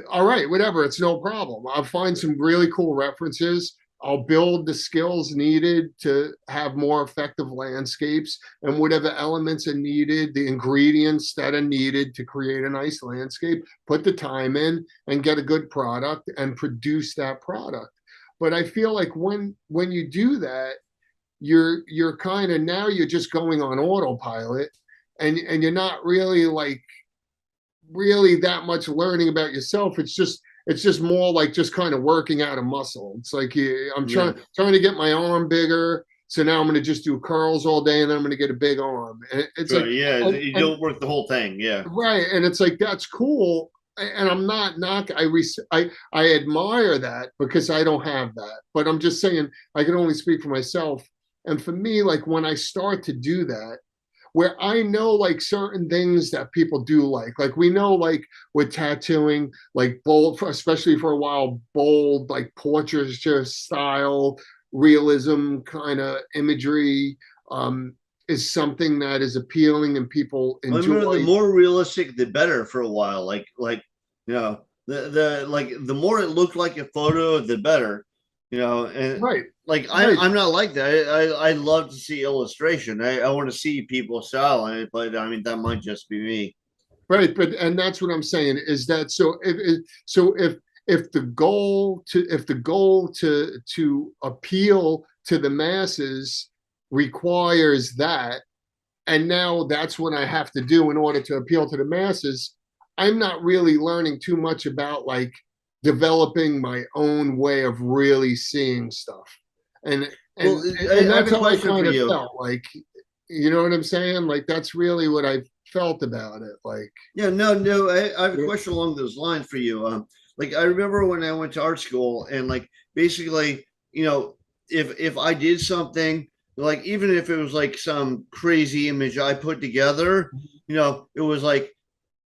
all right, whatever, it's no problem. I'll find some really cool references. I'll build the skills needed to have more effective landscapes and whatever elements are needed, the ingredients that are needed to create a nice landscape, put the time in and get a good product and produce that product. But I feel like when you do that, you're kind of now you're just going on autopilot and you're not really like really that much learning about yourself. It's just more like just kind of working out a muscle. It's like I'm Yeah, trying to get my arm bigger. So now I'm going to just do curls all day, and then I'm going to get a big arm. And it's sure. like, Yeah, you and don't work the whole thing. Yeah, right, and it's like that's cool. And I'm not I admire that because I don't have that. But I'm just saying I can only speak for myself. And for me, like when I start to do that, where I know like certain things that people do like we know like with tattooing, like bold, especially for a while, bold, like portraiture style, realism kind of imagery is something that is appealing and people I remember the enjoy. more realistic, the better for a while. Like the like the more it looked like a photo, the better. And Right, like right, I'm not like that. I love to see illustration. I want to see people style in it, but I mean that might just be me. right. But and that's what I'm saying is that so if the goal to appeal to the masses requires that, and now that's what I have to do in order to appeal to the masses, I'm not really learning too much about like developing my own way of really seeing stuff. And Well, and and I have that's a how I question for kind of you. felt like, you know what I'm saying? Like that's really what I felt about it. Like, Yeah, no. I have a yeah, question along those lines for you. Like I remember when I went to art school, and like basically, if I did something, like even if it was like some crazy image I put together, it was like,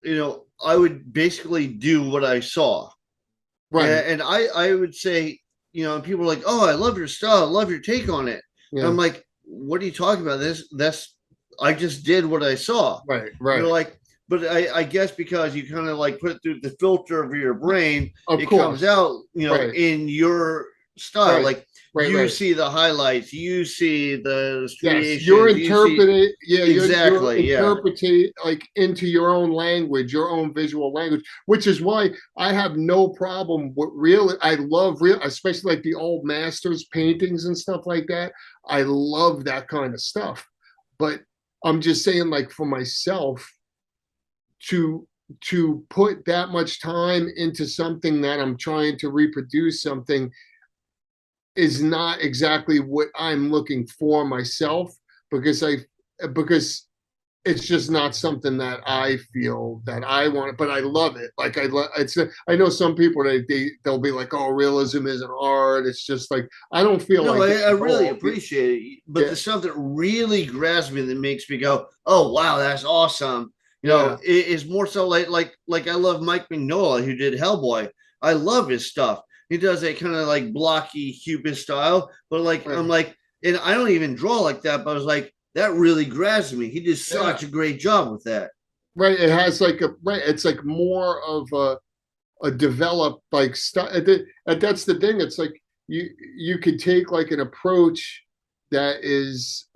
I would basically do what I saw, right. and I would say, and people are like, oh, I love your style, I love your take on it, and Yeah, I'm like, what are you talking about? That's I just did what I saw. right, They're right. like, but I guess because you kind of like put it through the filter of your brain, Of it comes course. out, Right, in your style. right, Like right, you right. see the highlights, you see the Yes, you're striations, you see interpreting. Yeah, you're exactly, yeah. interpreting like into your own language, your own visual language, which is why I have no problem with real. I love real, especially like the old masters paintings and stuff like that. I love that kind of stuff. But I'm just saying, like for myself, to put that much time into something that I'm trying to reproduce something is not exactly what I'm looking for myself because because it's just not something that I feel that I want, but I love it. Like I know some people they'll be like, oh, realism isn't art. It's just like I don't feel No, like that I at really all. appreciate it. But Yeah, the stuff that really grabs me that makes me go, "Oh wow, that's awesome!" yeah, It is more so like I love Mike Mignola who did Hellboy. I love his stuff. He does that kind of like blocky cubist style, but like right, I'm like, and I don't even draw like that. But I was like, that really grabs me. He did yeah, such a great job with that. right. It has like a right. It's like more of a developed like stuff. And that's the thing. It's like you could take like an approach that is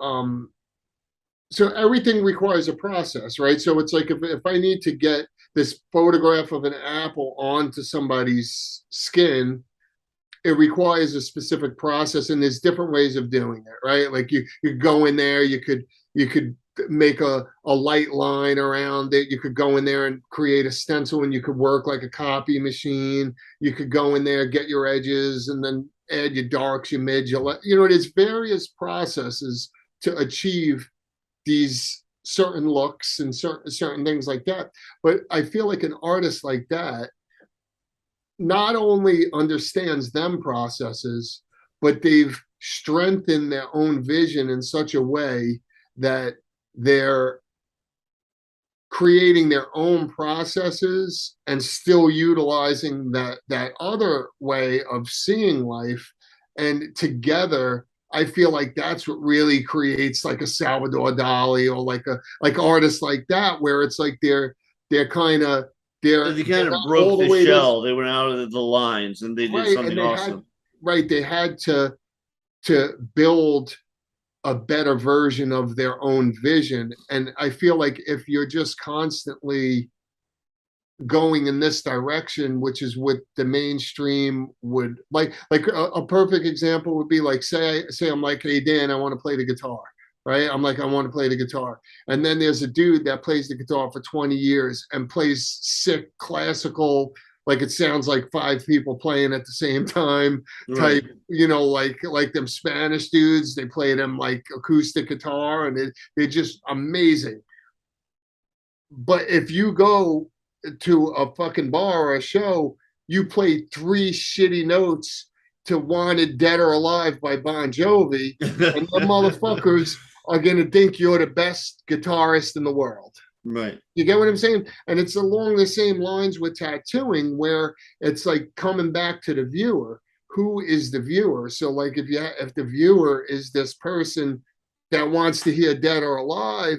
so everything requires a process, right? So it's like if I need to get this photograph of an apple onto somebody's skin, it requires a specific process, and there's different ways of doing it, right? Like you go in there, you could make a light line around it. You could go in there and create a stencil, and you could work like a copy machine. You could go in there, get your edges, and then add your darks, your mids, there's various processes to achieve these certain looks and certain things like that. But I feel like an artist like that, not only understands them processes, but they've strengthened their own vision in such a way that they're creating their own processes and still utilizing that other way of seeing life. And together, I feel like that's what really creates like a Salvador Dali or like artists like that, where it's like they're kind of They they're kind of not broke all the the way this shell. They went out of the lines and they did right, and something they had awesome. right, they had to build a better version of their own vision. And I feel like if you're just constantly going in this direction, which is what the mainstream would like a perfect example would be like say I'm like, hey Dan, I want to play the guitar. Right. I'm like, I want to play the guitar. And then there's a dude that plays the guitar for 20 years and plays sick classical, like it sounds like five people playing at the same time Right. type, like them Spanish dudes, they play them like acoustic guitar and they're just amazing. But if you go to a fucking bar or a show, you play three shitty notes to Wanted Dead or Alive by Bon Jovi, and the motherfuckers are gonna think you're the best guitarist in the world. Right. You get what I'm saying? And it's along the same lines with tattooing, where it's like coming back to the viewer. Who is the viewer? So, like, if the viewer is this person that wants to hear Dead or Alive,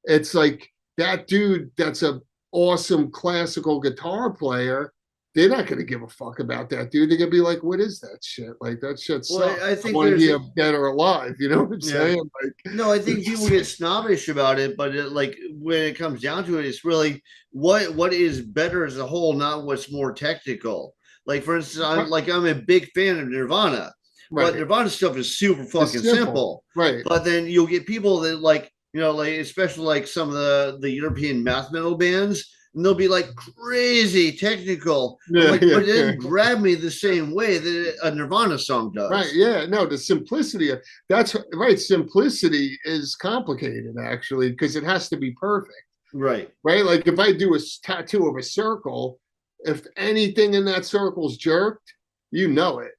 it's like that dude that's a awesome classical guitar player. They're not going to give a fuck about that dude. They're going to be like, "What is that shit? Like that shit Well, sucks. I I think want to there's hear Dead or Alive." You know what I'm yeah. saying? Like, No, I think people get snobbish about it, but like when it comes down to it, it's really what is better as a whole, not what's more technical. Like for instance, I'm a big fan of Nirvana, but right. Nirvana stuff is super It's fucking simple, simple. right? But then you'll get people that like like especially like some of the European math metal bands, and they'll be like crazy technical. I'm Yeah, like, yeah, but it yeah. didn't grab me the same way that a Nirvana song Right. does. Yeah. No, the simplicity of that's right. Simplicity is complicated actually because it has to be perfect. Right. Right. Like if I do a tattoo of a circle, if anything in that circle's jerked, you know it.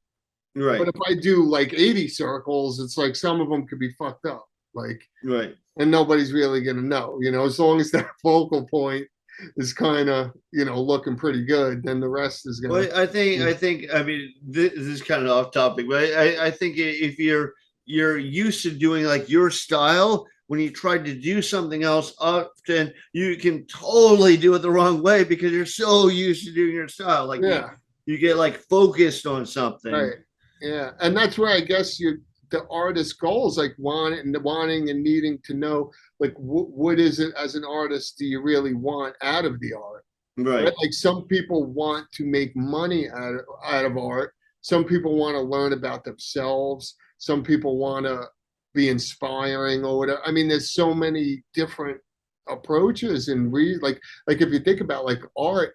But Right. if I do like 80 circles, it's like some of them could be fucked up. Like, Right. and nobody's really gonna know, as long as that focal point is kind of, looking pretty good, then the rest is gonna Well, I mean, this is kind of off topic, but I think if you're used to doing like your style, when you try to do something else, often you can totally do it the wrong way because you're so used to doing your style. Like yeah. you get like focused on something. Right. Yeah. And that's where I guess the artist's goal is like wanting and needing to know like what is it as an artist do you really want out of the art? Right. Right. Like some people want to make money out of art. Some people want to learn about themselves. Some people want to be inspiring or whatever. I mean, there's so many different approaches and like if you think about like art,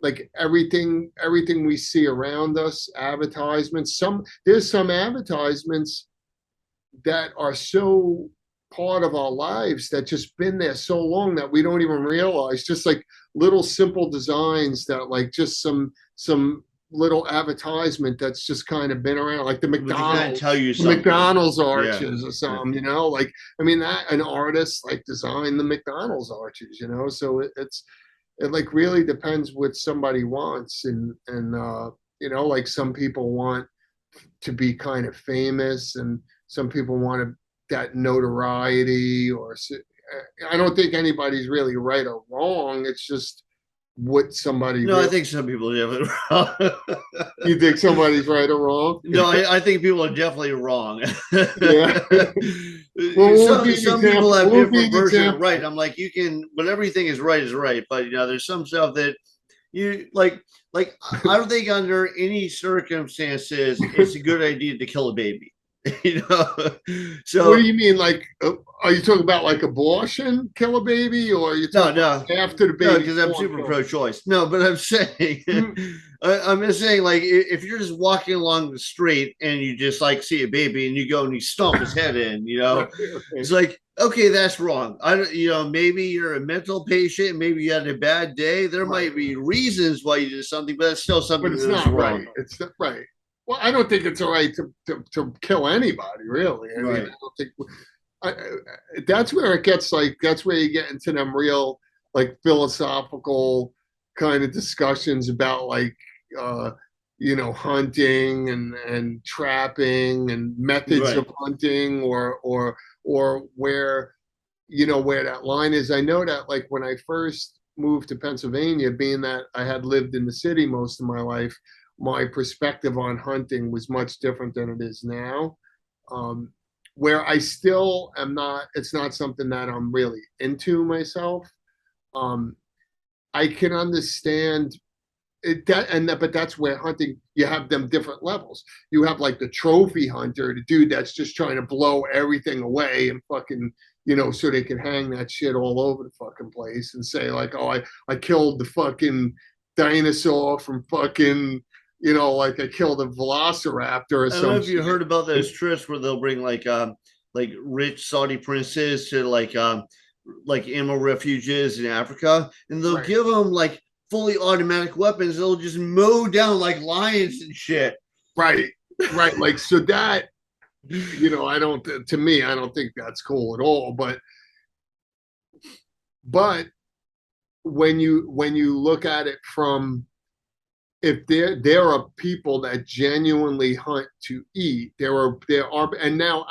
like everything we see around us, advertisements, there's some advertisements that are so part of our lives that just been there so long that we don't even realize, just like little simple designs that like just some little advertisement that's just kind of been around, like the But they kind of tell McDonald's you the something. McDonald's Yeah. arches or something, like I mean that an artist like designed the McDonald's arches, so it like really depends what somebody wants, and like some people want to be kind of famous and some people want that notoriety, or I don't think anybody's really right or wrong. It's just what somebody No, I really. think some people are definitely wrong. You think somebody's right or wrong? No, I think people are definitely wrong. Yeah. Well, what would be an Some people example? have What would be different an version of example? right. I'm like, you can, but everything is right. But there's some stuff that you like I don't think under any circumstances it's a good idea to kill a baby. you know. What do So you mean? Like, are you talking about like abortion, kill a baby, or are you no, talking no, about after the no, baby's because I'm born, super kill pro-choice. No, but I'm saying, them? I'm just saying, like, if you're just walking along the street and you just like see a baby and you go and you stomp his head in, Right, it's right. like, okay, that's wrong. I don't, maybe you're a mental patient, maybe you had a bad day. There Right. might be reasons why you did something, but that's still But something it's that is not wrong. right. It's not right. Well, I don't think it's all right to kill anybody, really. I mean, I Right. don't think that's where it gets like, that's where you get into them real, like, philosophical kind of discussions about, like, uh, hunting and trapping and methods of Right. hunting, or where, where that line is. I know that, like, when I first moved to Pennsylvania, being that I had lived in the city most of my life, my perspective on hunting was much different than it is now. Um, where I still am not, it's not something that I'm really into myself. Um, I can understand it, but that's where hunting, you have them different levels. You have like the trophy hunter, the dude that's just trying to blow everything away and fucking, so they can hang that shit all over the fucking place and say like, oh, I killed the fucking dinosaur from fucking, like I killed a velociraptor or I don't know some if you shit. heard about those trips where they'll bring like rich Saudi princes to like animal refuges in Africa, and they'll Right, give them like fully automatic weapons. They'll just mow down like lions and shit. right, right. Like, so that, I don't, to me, I don't think that's cool at all. But when you look at it from, if there are people that genuinely hunt to eat, there are, and now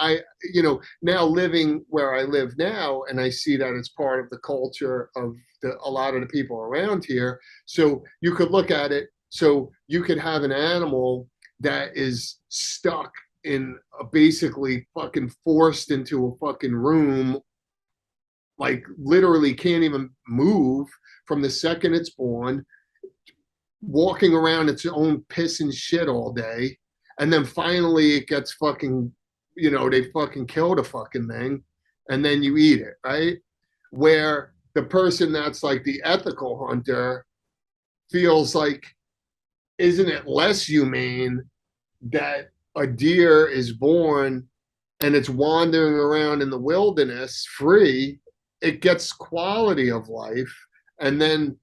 now living where I live now, and I see that it's part of the culture of a lot of the people around here. So you could look at it, so you could have an animal that is stuck in basically fucking forced into a fucking room, like literally can't even move from the second it's born, walking around its own piss and shit all day, and then finally it gets fucking, they fucking kill the fucking thing, and then you eat it, right? Where the person that's like the ethical hunter feels like, isn't it less humane that a deer is born and it's wandering around in the wilderness free, it gets quality of life, and then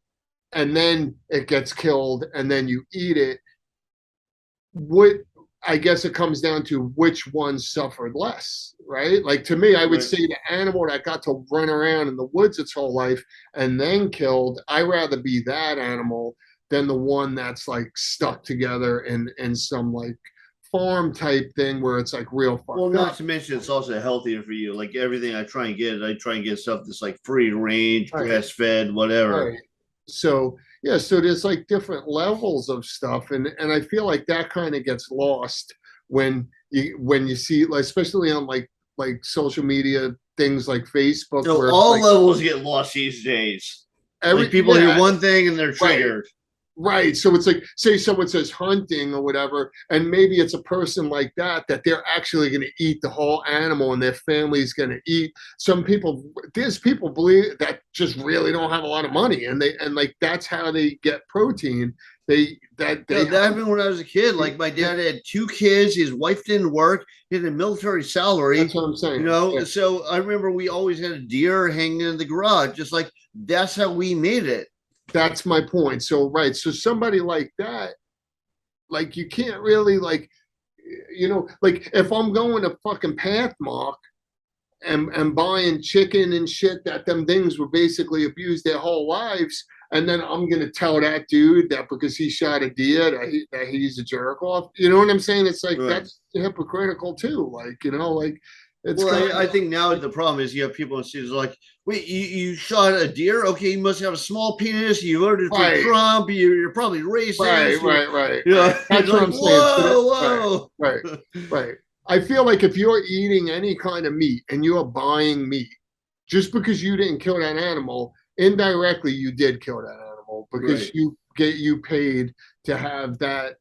it gets killed and then you eat it. What, I guess it comes down to which one suffered less, right? Like, to me, I would Right. say the animal that got to run around in the woods its whole life and then killed, I'd rather be that animal than the one that's like stuck together in some like farm type thing where it's like real Well, fucked not up. to mention it's also healthier for you. Like everything I try and get stuff that's like free range, Right. grass fed, whatever. Right. So yeah, so there's like different levels of stuff, and I feel like that kind of gets lost when you see, like, especially on like social media things like Facebook, So where it's all like levels get lost these days. Like people hear yeah, one thing and they're right. triggered. Right. So it's like, say someone says hunting or whatever, and maybe it's a person like that they're actually going to eat the whole animal and their family's going to eat. There's people believe that just really don't have a lot of money, and like that's how they get protein. They That hunt. happened when I was a kid. Like my dad had two kids, his wife didn't work, he had a military That's salary, what I'm saying. Yeah. So I remember we always had a deer hanging in the garage, just like that's how we made it. That's my point. So right. So somebody like that, like, you can't really, like, like, if I'm going to fucking Pathmark and buying chicken and shit that them things were basically abused their whole lives, and then I'm gonna tell that dude that because he shot a deer that he's a jerk off. You know what I'm saying? It's like, Right. that's hypocritical too. Like, like, it's Well, kind I of think now the problem is you have people in cities like, wait, you shot a deer? Okay, you must have a small penis. You voted for right, Trump. You're probably racist. right. It's That's what like, I'm saying. So that, whoa, right, whoa. right. I feel like if you're eating any kind of meat and you're buying meat, just because you didn't kill that animal, indirectly you did kill that animal because Right. you paid to have that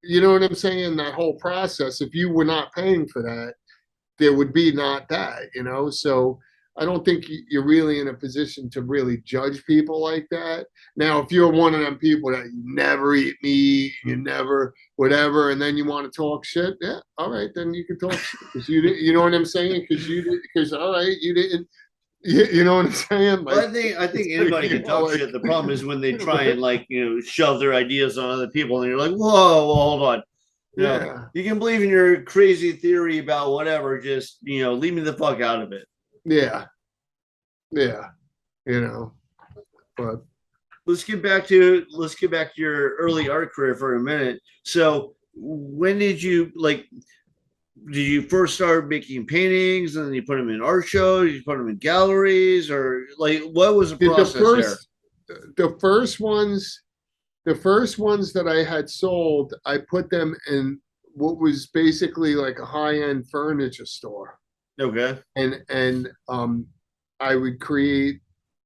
you know what I'm saying? That whole process, if you were not paying for that, there would be not that, you know? So I don't think you're really in a position to really judge people like that. Now, if you're one of them people that you never eat meat, you never whatever, and then you want to talk shit, yeah, all right, then you can talk shit because you didn't, you know what I'm saying? Because you did, because all right, you didn't, you know what I'm saying? Well, Like, I it's think like, anybody you can know, talk like, shit. The problem is when they try and like shove their ideas on other people, and you're like, whoa, well, hold on. yeah, You can believe in your crazy theory about whatever. Just leave me the fuck out of it. yeah, yeah, you know, but Let's get back to your early art career for a minute. So when did you like? Did you first start making paintings and then you put them in art shows? You put them in galleries, or like what was the the process there? the first ones the first ones that I had sold, I put them in what was basically like a high-end furniture store. Okay. And I would create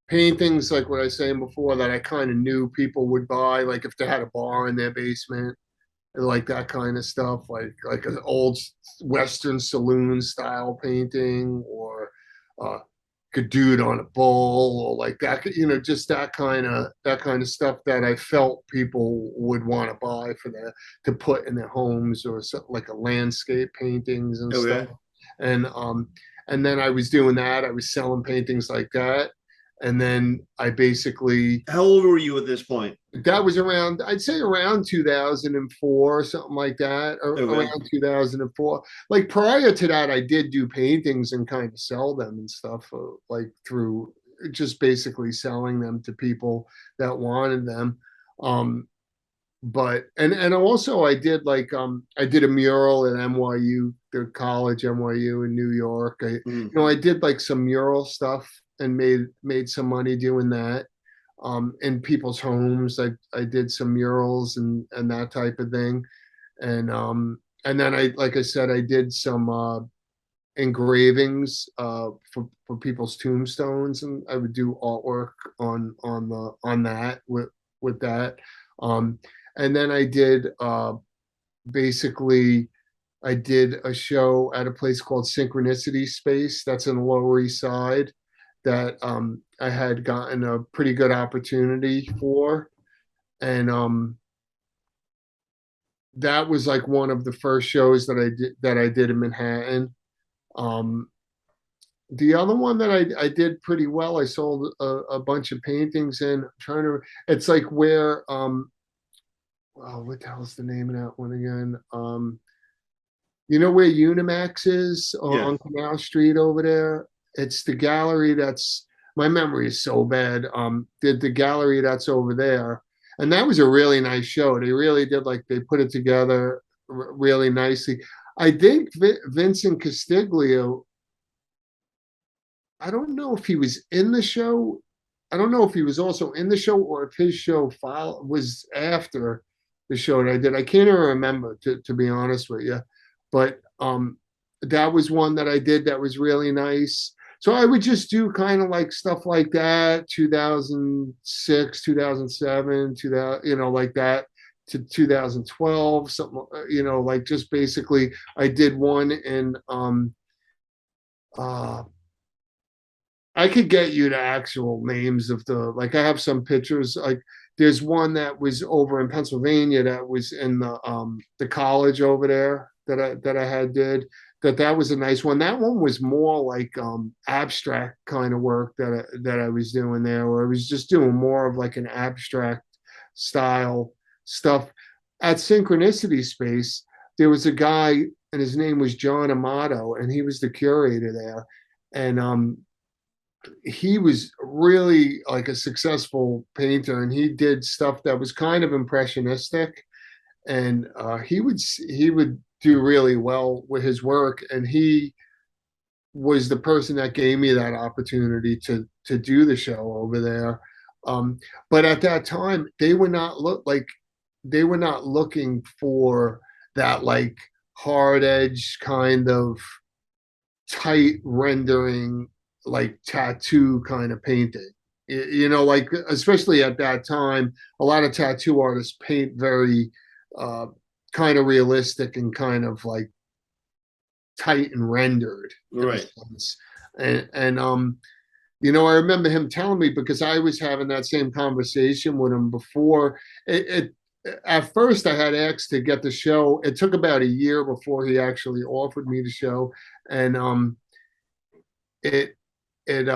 paintings like what I was saying before that I kind of knew people would buy, like if they had a bar in their basement, and like that kind of stuff, like an old Western saloon style painting, or uh, a dude on a bull, or like that, just that kind of stuff that I felt people would want to buy for their to put in their homes, or so, like a landscape paintings and stuff. Okay. And and then I was doing that. I was selling paintings like that, and then I basically How old were you at this point? that was around, I'd say around 2004, something like that, or Okay. around 2004. Like prior to that, I did do paintings and kind of sell them and stuff, like through just basically selling them to people that wanted them. Um, but also I did I did a mural at NYU, the college NYU in New York. Mm. I did like some mural stuff and made some money doing that. In people's homes, I did some murals and that type of thing. And then I like I said, I did some engravings for people's tombstones, and I would do artwork on that with that. Um, and then I did basically I did a show at a place called Synchronicity Space that's in the Lower East Side that I had gotten a pretty good opportunity for, and that was like one of the first shows that I did in Manhattan. Um, the other one that I did pretty well, I sold a bunch of paintings in. I'm trying to, it's like where oh, what the hell's the name of that one again? You know where Unimax is Yeah. on Canal Street over there? It's the gallery that's, my memory is so bad. The gallery that's over there. And that was a really nice show. They really did, like, they put it together really nicely. I think Vincent Castiglio, I don't know if he was in the show. I don't know if he was also in the show or if his show was after the show that I did. I can't even remember, to be honest with you. But that was one that I did that was really nice. So I would just do kind of like stuff like that, 2006, 2007, 2000, like that, to 2012, something, like just basically I did one in uh I could get you the actual names of like I have some pictures. Like there's one that was over in Pennsylvania that was in the college over there that I had did that was a nice one. That one was more like abstract kind of work that I was doing there, where I was just doing more of like an abstract style stuff. At Synchronicity Space, there was a guy and his name was John Amato, and he was the curator there. And he was really like a successful painter, and he did stuff that was kind of impressionistic, and he would do really well with his work, and he was the person that gave me that opportunity to do the show over there. But at that time they were not looking for that like hard edge kind of tight rendering, like tattoo kind of painting. Like especially at that time, a lot of tattoo artists paint very uh, kind of realistic and kind of like tight and rendered in a Right. sense. And you know, I remember him telling me, because I was having that same conversation with him before. At first I had asked to get the show. It took about a year before he actually offered me the show. And it it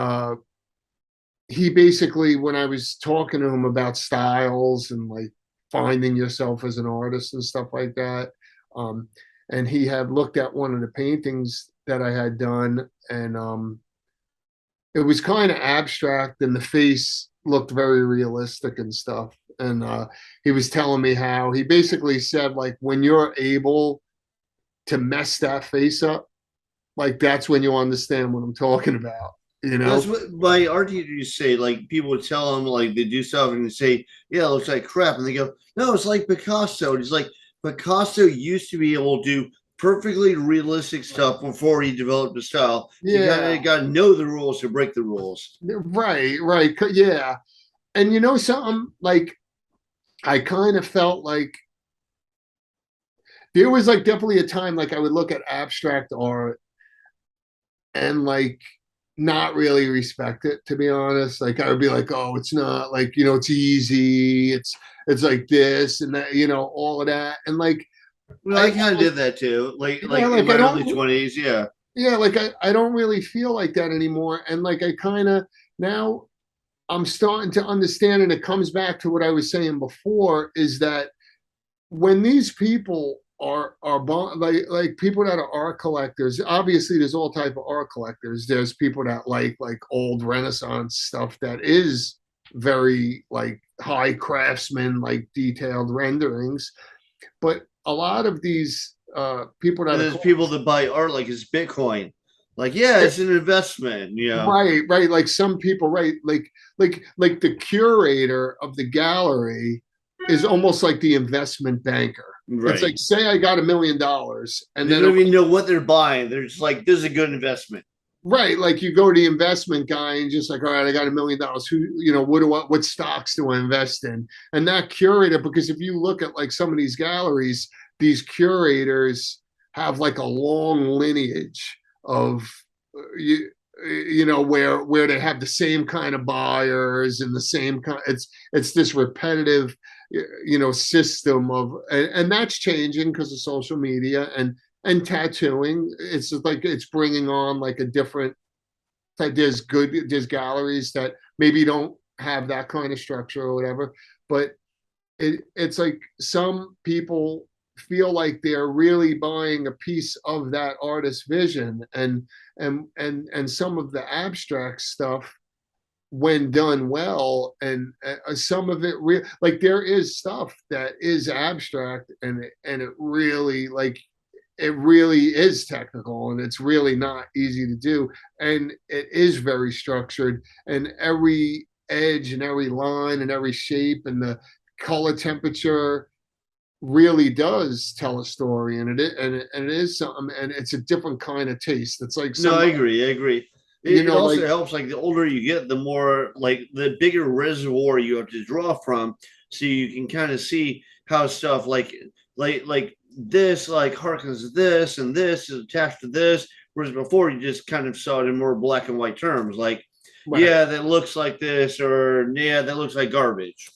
he basically, when I was talking to him about styles and like finding yourself as an artist and stuff like that, um, and he had looked at one of the paintings that I had done, and it was kind of abstract, and the face looked very realistic and stuff. And he was telling me how he basically said, like, when you're able to mess that face up, like that's when you understand what I'm talking about, you That's know? what my art teachers say. Like people would tell them, like they do stuff and they say, "Yeah, it looks like crap," and they go, "No, it's like Picasso." And it's like Picasso used to be able to do perfectly realistic stuff before he developed the style. You kind Yeah, of got to know the rules to break the rules. right, right. Yeah. And you know something, like I kind of felt like there was like definitely a time like I would look at abstract art and like not really respect it, to be honest. Like I would be like, oh, it's not like, you know, it's easy, it's like this and that, you know, all of that. And like Well, I I kind of did that too. yeah, Like in like my I early don't, 20s. Yeah. yeah, like I don't really feel like that anymore. And like I kind of now I'm starting to understand, and it comes back to what I was saying before, is that when these people are like people that are art collectors, obviously there's all type of art collectors. There's people that like old Renaissance stuff that is very like high craftsman, like detailed renderings. But a lot of these people And that there's are people that buy art like it's Bitcoin. Like, yeah, it's an investment. You know. right, right, like some people, right, like the curator of the gallery is almost like the investment banker. It's like, Right. say I got $1 million, and They then don't even know what they're buying. They're just like, this is a good investment. right, like you go to the investment guy and just like, all right, I got $1 million. Who, you know, what stocks do I invest in? And that curator, because if you look at like some of these galleries, these curators have like a long lineage of you know, where they have the same kind of buyers and the same kind. It's this repetitive, you know, system of, and that's changing because of social media and tattooing. It's just like it's bringing on like a different type. There's galleries that maybe don't have that kind of structure or whatever, but it's like some people feel like they're really buying a piece of that artist's vision, and some of the abstract stuff, when done well, and some of it like there is stuff that is abstract, and it really like it really is technical, and it's really not easy to do, and it is very structured, and every edge and every line and every shape and the color temperature really does tell a story, and it is something, and it's a different kind of taste. It's like No, I somebody, agree. I agree. you It know, also like helps, like the older you get, the more like the bigger reservoir you have to draw from, so you can kind of see how stuff like this like harkens to this and this is attached to this. Whereas before you just kind of saw it in more black and white terms, like right. yeah, that looks like this, or yeah, that looks like garbage.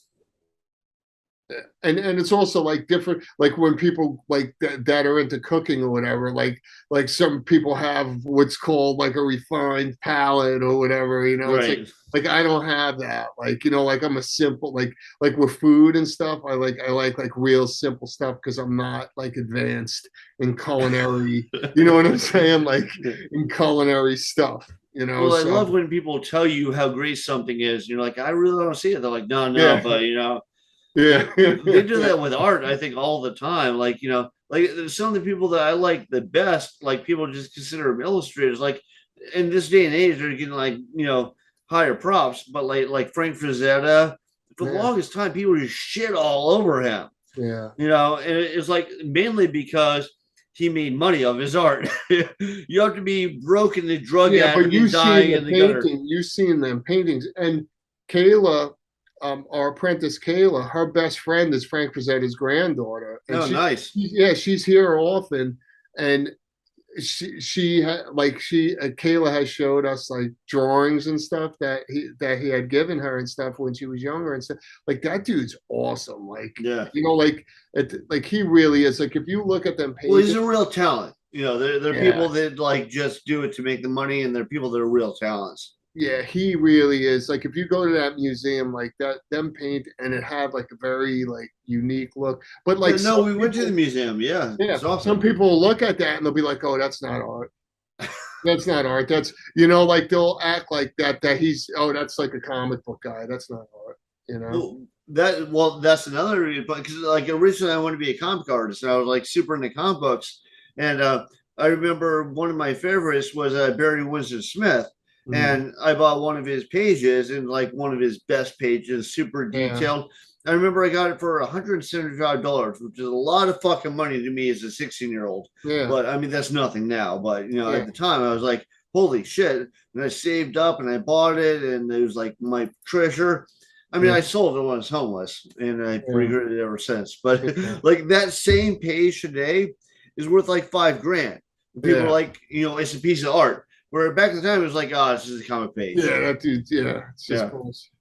And it's also like different, like when people like that are into cooking or whatever, like some people have what's called like a refined palate or whatever, you know. It's Right. like I don't have that, like, you know, like I'm a simple, like with food and stuff, I like real simple stuff because I'm not like advanced in culinary, you know what I'm saying, like in culinary stuff, you know. Well, I So love when people tell you how great something is. You're like, I really don't see it. They're like, no, no, yeah, but you know, yeah. they do that with art, I think, all the time. Like, you know, like some of the people that I like the best, like people just consider them illustrators. Like in this day and age, they're getting like, you know, higher props. But like Frank Frazetta, for the Yeah, longest time, people just shit all over him. yeah. You know, and it's like mainly because he made money of his art. You have to be broke in the drug Yeah, but addict and you've seen dying the in the gutter. painting, you've seen them paintings, and Kayla, our apprentice Kayla, her best friend is Frank Frazetta's granddaughter, and Oh, nice. yeah, she's here often, and Kayla has showed us like drawings and stuff that he had given her and stuff when she was younger and stuff. Like that dude's awesome. Like Yeah. like he really is. Like if you look at them Well, he's paintings, a real talent. There are yeah, people that like just do it to make the money, and there are people that are real talents. yeah, he really is. Like if you go to that museum, like that, them paint and it had like a very like unique look. But Yeah, like no, some we went to the people, museum. Yeah, yeah, it's some awesome. people will look at that and they'll be like, "Oh, that's not art. That's not art. That's like they'll act like that he's that's like a comic book guy. That's not art. You know? That's another, because like originally I wanted to be a comic artist, and I was like super into comic books, and I remember one of my favorites was Barry Winston Smith, Mhm. and I bought one of his pages, and like one of his best pages, super Yeah, detailed. I remember I got it for $175, which is a lot of fucking money to me as a 16-year-old. yeah, But I mean, that's nothing now. But yeah, at the time, I was like, holy shit. And I saved up and I bought it, and it was like my treasure. I mean, yeah, I sold it when I was homeless, and I've yeah, regretted it ever since. But yeah, like that same page today is worth like 5 grand. And people are yeah. like, it's a piece of art. Where back in the time, it was like, oh, this is a comic page. Yeah, that dude. Yeah, it's just Yeah. bullshit.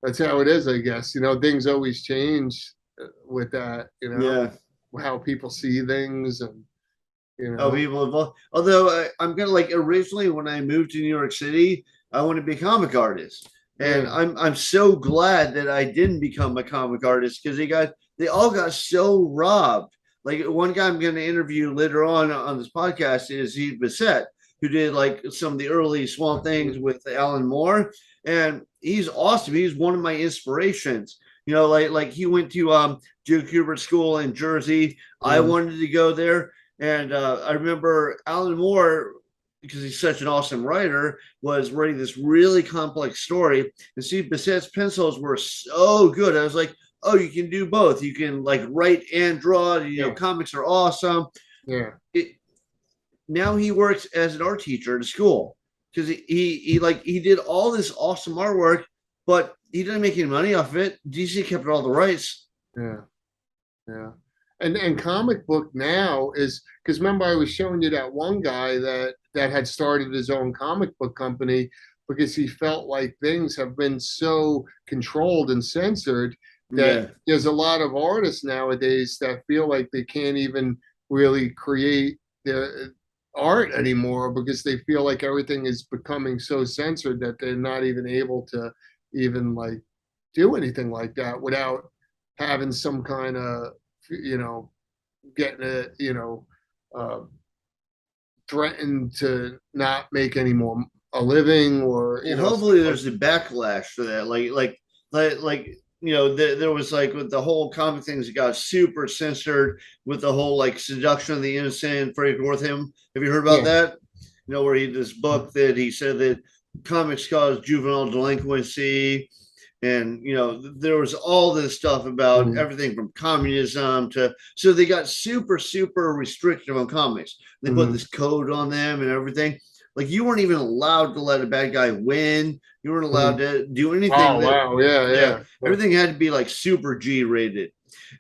That's how it is, I guess. Things always change with that. Yeah. How people see things, and Oh, people involved. Although I'm gonna like originally when I moved to New York City, I wanted to be a comic artist, and yeah, I'm so glad that I didn't become a comic artist because they all got so robbed. Like one guy I'm going to interview later on this podcast is Steve Bissett, who did like some of the early Swamp Things with Alan Moore, and he's awesome. He's one of my inspirations. Like he went to Joe Kubert School in Jersey. I mm, wanted to go there. And I remember Alan Moore, because he's such an awesome writer, was writing this really complex story. And Steve Bissett's pencils were so good. I was like, oh, you can do both. You can like write and draw. yeah, Comics are awesome. yeah, Now he works as an art teacher at a school because he did all this awesome artwork, but he didn't make any money off of it. DC kept all the rights. yeah, yeah. And comic book now is because remember I was showing you that one guy that had started his own comic book company because he felt like things have been so controlled and censored that Yeah. there's a lot of artists nowadays that feel like they can't even really create their art anymore because they feel like everything is becoming so censored that they're not even able to even like do anything like that without having some kind of getting it, uh, threatened to not make any more a living or Well, stuff hopefully like there's a backlash for that. There was like with the whole comic things that got super censored with the whole like seduction of the innocent, Freddie Wortham. Have you heard about yeah, that? Where he this book that he said that comics cause juvenile delinquency, and there was all this stuff about mm-hmm. everything from communism to, so they got super super restrictive on comics. They put Mm-hmm. this code on them and everything. Like you weren't even allowed to let a bad guy win. You weren't allowed Mm-hmm. to do anything Oh that, wow, yeah, yeah, yeah, everything had to be like super G rated.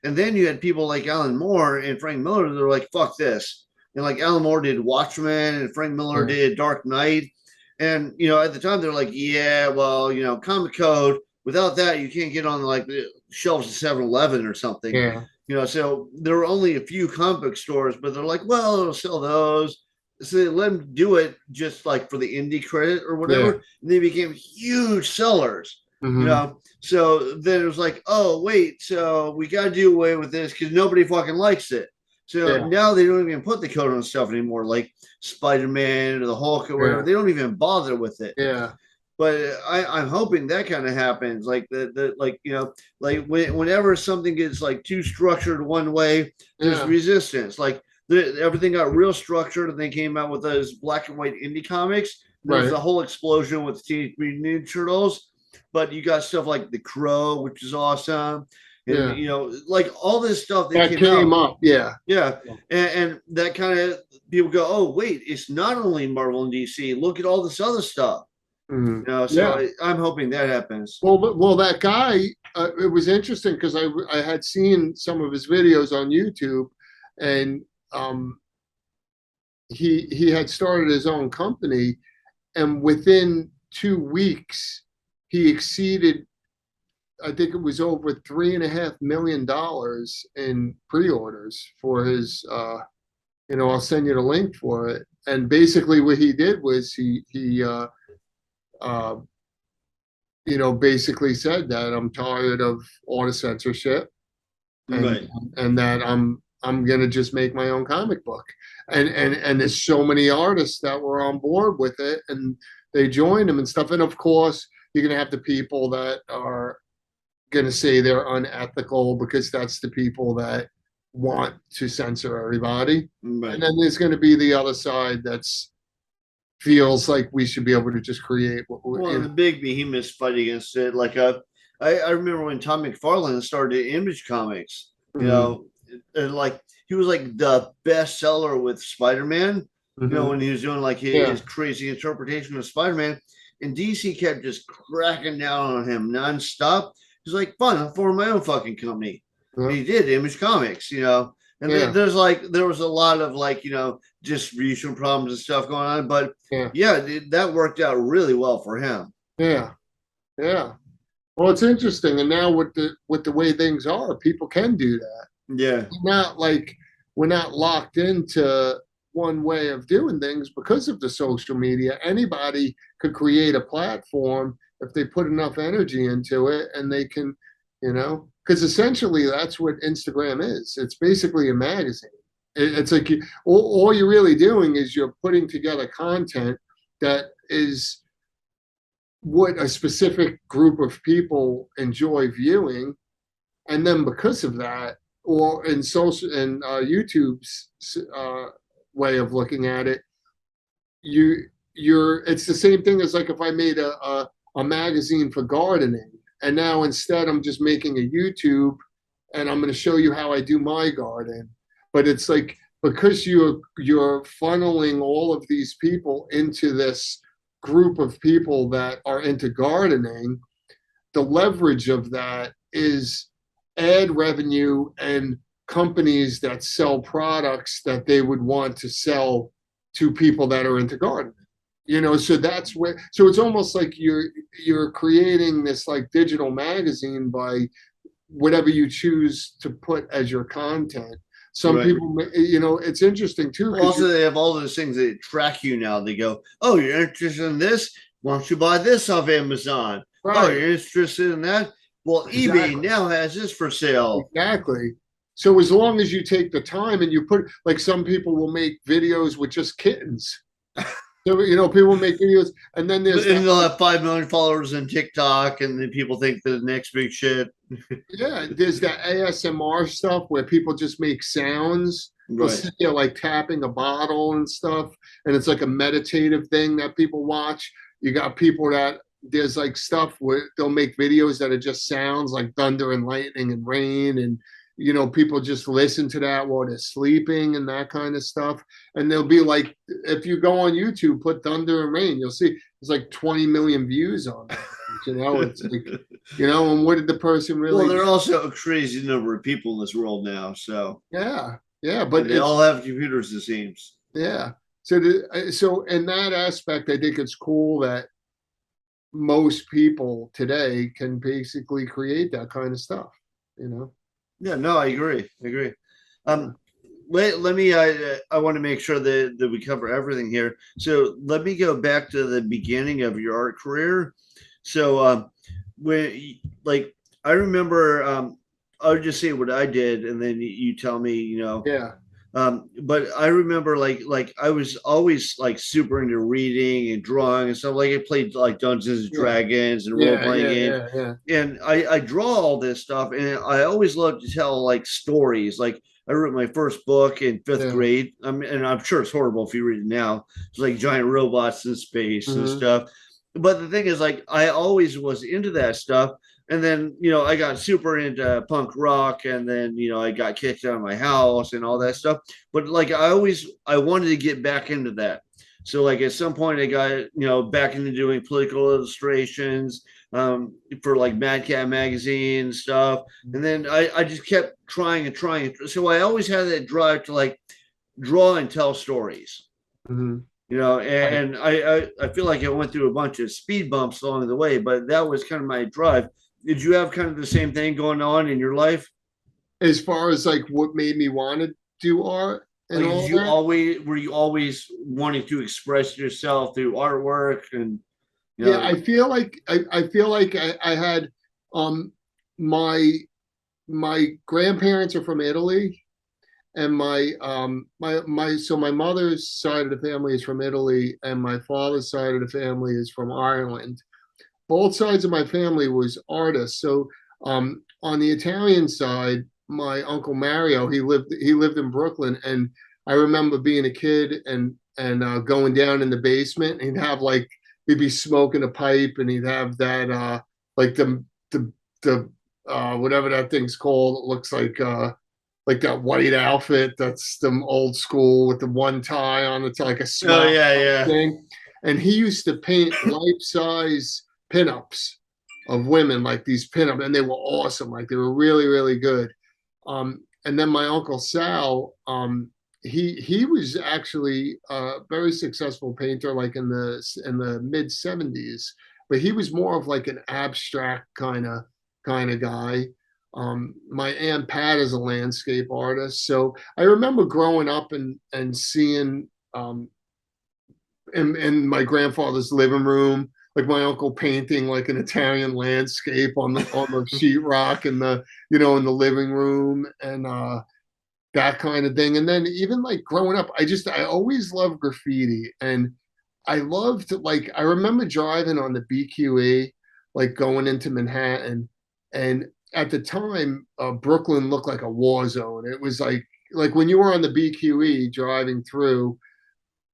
And then you had people like Alan Moore and Frank Miller that were like, fuck this. And like Alan Moore did Watchmen and Frank Miller yeah, did Dark Knight. And at the time they're like, yeah, well, comic code. Without that, you can't get on like the shelves of 7-Eleven or something. yeah, So there were only a few comic book stores, but they're like, well, it'll sell those. So they let them do it just like for the indie credit or yeah. whatever. And they became huge sellers. Mm-hmm. So then it was like, oh wait, so we got to do away with this because nobody fucking likes it. So Yeah, now they don't even put the code on stuff anymore, like Spider-Man or the Hulk or whatever. yeah, They don't even bother with it. yeah, But I'm hoping that kind of happens, like like whenever something gets like too structured one way, there's yeah. resistance. Like everything got real structured, and they came out with those black and white indie comics. There was Right. the whole explosion with Teenage Mutant Ninja Turtles, but you got stuff like The Crow, which is awesome, and Yeah. like all this stuff that That came came out. up. Yeah. Yeah, and that kind of people go, oh wait, it's not only Marvel and DC. Look at all this other stuff. Mhm. You know, so Yeah. I'm hoping that happens. Well, that guy, it was interesting because I had seen some of his videos on YouTube, and um, he had started his own company, and within 2 weeks, he exceeded. I think it was over $3.5 million in pre-orders for his. I'll send you the link for it. And basically, what he did was uh, basically said that I'm tired of all the censorship, and Right. and that I'm gonna just make my own comic book. And there's so many artists that were on board with it, and they joined him and stuff. And of course, you're gonna have the people that are gonna say they're unethical because that's the people that want to censor everybody. And Right. then there's gonna be the other side that's feels like we should be able to just create what Well, the big behemoths fight against it. Like I remember when Tom McFarlane started Image Comics. You Mhm, know, and like he was like the bestseller with Spider-Man. You know, mhm. when he was doing like Yeah, his crazy interpretation of Spider-Man, and DC kept just cracking down on him nonstop. He's like, "Fine, I'll form my own fucking company." And yeah, he did Image Comics. You know, and yeah, there was a lot of like distribution problems and stuff going on, but yeah, yeah, that worked out really well for him. yeah, yeah. Well, it's interesting, and now with the way things are, people can do that. Yeah, Not like we're not locked into one way of doing things because of the social media. Anybody could create a platform if they put enough energy into it, and they can, because essentially that's what Instagram is. It's basically a magazine. It's like all you're really doing is you're putting together content that is what a specific group of people enjoy viewing, and then because of that, or in social and YouTube's way of looking at it, you it's the same thing as like if I made a magazine for gardening, and now instead I'm just making a YouTube, and I'm going to show you how I do my garden. But it's like because you're funneling all of these people into this group of people that are into gardening, the leverage of that is ad revenue and companies that sell products that they would want to sell to people that are into gardening. So that's where, so it's almost like you're creating this like digital magazine by whatever you choose to put as your content. Some right. people, it's interesting too Well, because also you they have all those things that track you now. They go, "Oh, you're interested in this? Why don't you buy this off Amazon? Oh, right, you're interested in that? Well, eBay exactly. now has this for sale." Exactly. So as long as you take the time and you put, like some people will make videos with just kittens. So, people make videos, and then there's And that. they'll have 5 million followers on TikTok, and then people think the next big shit. Yeah, there's that ASMR stuff where people just make sounds. They'll Right. sit there like tapping a bottle and stuff, and it's like a meditative thing that people watch. You got people that there's like stuff where they'll make videos that are just sounds like thunder and lightning and rain, and people just listen to that while they're sleeping and that kind of stuff. And they'll be like, if you go on YouTube, put thunder and rain, you'll see there's like 20 million views on that. It's like, and what did the person Well, really do? there are also a crazy number of people in this world now, so Yeah, yeah, and but they it's all have computers, it seems. yeah. So in that aspect, I think it's cool that most people today can basically create that kind of stuff. You know. Yeah, no, I agree. I agree. Yeah. Um, let me. I want to make sure that we cover everything here. So let me go back to the beginning of your art career. So when like I remember, I'll just say what I did, and then you tell me. Yeah. But I remember like I was always like super into reading and drawing and stuff. Like I played like Dungeons and Yeah. Dragons and role Yeah. playing Yeah. games, Yeah. Yeah. and I draw all this stuff, and I always loved to tell like stories. Like I wrote my first book in fifth Yeah. grade. And I'm sure it's horrible if you read it now. It's like giant robots in space and Hmm. stuff. But the thing is, like, I always was into that stuff. And then, I got super into punk rock, and then, I got kicked out of my house and all that stuff. But like, I wanted to get back into that. So like at some point I got, back into doing political illustrations for like Mad Cat magazine and stuff. And then I just kept trying and trying. So I always had that drive to like draw and tell stories. Mhm. Right. And I feel like I went through a bunch of speed bumps along the way, but that was kind of my drive. Did you have kind of the same thing going on in your life? As far as like what made me want to do art and Like, did all you that, always were you always wanting to express yourself through artwork and you yeah, know? I feel like I had um my my grandparents are from Italy, and my mother's side of the family is from Italy, and my father's side of the family is from Ireland. Both sides of my family was artists. So on the Italian side, my uncle Mario, he lived in Brooklyn, and I remember being a kid and going down in the basement. And he'd be smoking a pipe, and he'd have that like the whatever that thing's called. It looks like that white outfit that's the old school with the one tie on it's like a Oh smile yeah, yeah. thing. And he used to paint life-size pinups of women, like these pinup, and they were awesome. Like they were really, really good. And then my uncle Sal, he was actually a very successful painter, like in the mid 70s. But he was more of like an abstract kind of guy. My aunt Pat is a landscape artist, so I remember growing up and seeing in my grandfather's living room, like my uncle painting like an Italian landscape on the sheetrock in the living room, and that kind of thing. And then even like growing up, I always loved graffiti, and I loved, like, I remember driving on the BQE, like going into Manhattan, and at the time, Brooklyn looked like a war zone. It was like when you were on the BQE driving through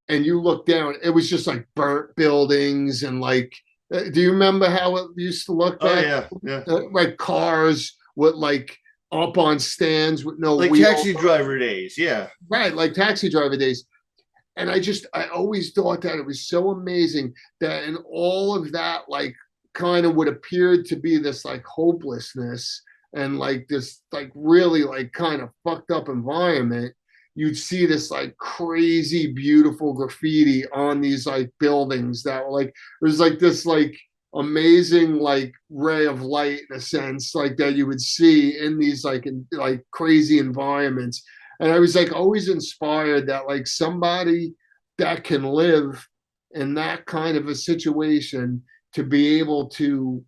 and you look down, it was just like burnt buildings and like, do you remember how it used to look Oh back? yeah, yeah. Like cars with like up on stands with no Like wheels, taxi driver days. Yeah. right? Like taxi driver days. And I always thought that it was so amazing that in all of that, like, kind of what appeared to be this like hopelessness and like this like really like kind of fucked up environment, you'd see this like crazy beautiful graffiti on these like buildings that were like, there's like this like amazing like ray of light in a sense, like that you would see in these like crazy environments. And I was like always inspired that like somebody that can live in that kind of a situation to be able to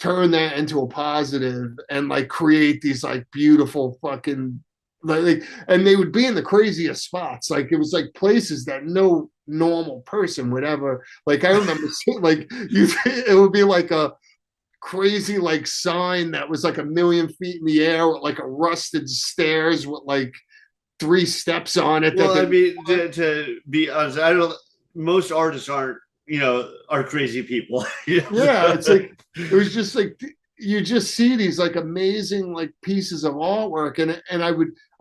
turn that into a positive and like create these like beautiful fucking like, and they would be in the craziest spots. Like it was like places that no normal person would ever, like I remember seeing, like it would be like a crazy like sign that was like 1,000,000 feet in the air with like a rusted stairs with like 3 steps on it that Well, they. I mean, to be honest, I don't. Most artists aren't, are crazy people. Yeah, it's like it was just like you just see these like amazing like pieces of artwork, and I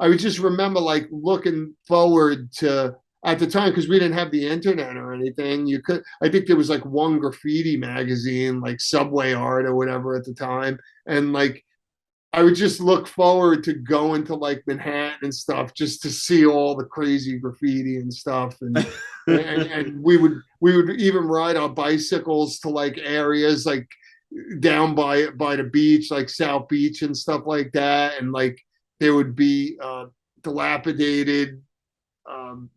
would just remember like looking forward to, at the time, because we didn't have the internet or anything. I think there was like one graffiti magazine, like Subway Art or whatever at the time, and like I would just look forward to going to like Manhattan and stuff just to see all the crazy graffiti and stuff. And we would even ride our bicycles to like areas like down by the beach, like South Beach and stuff like that. And like there would be dilapidated um,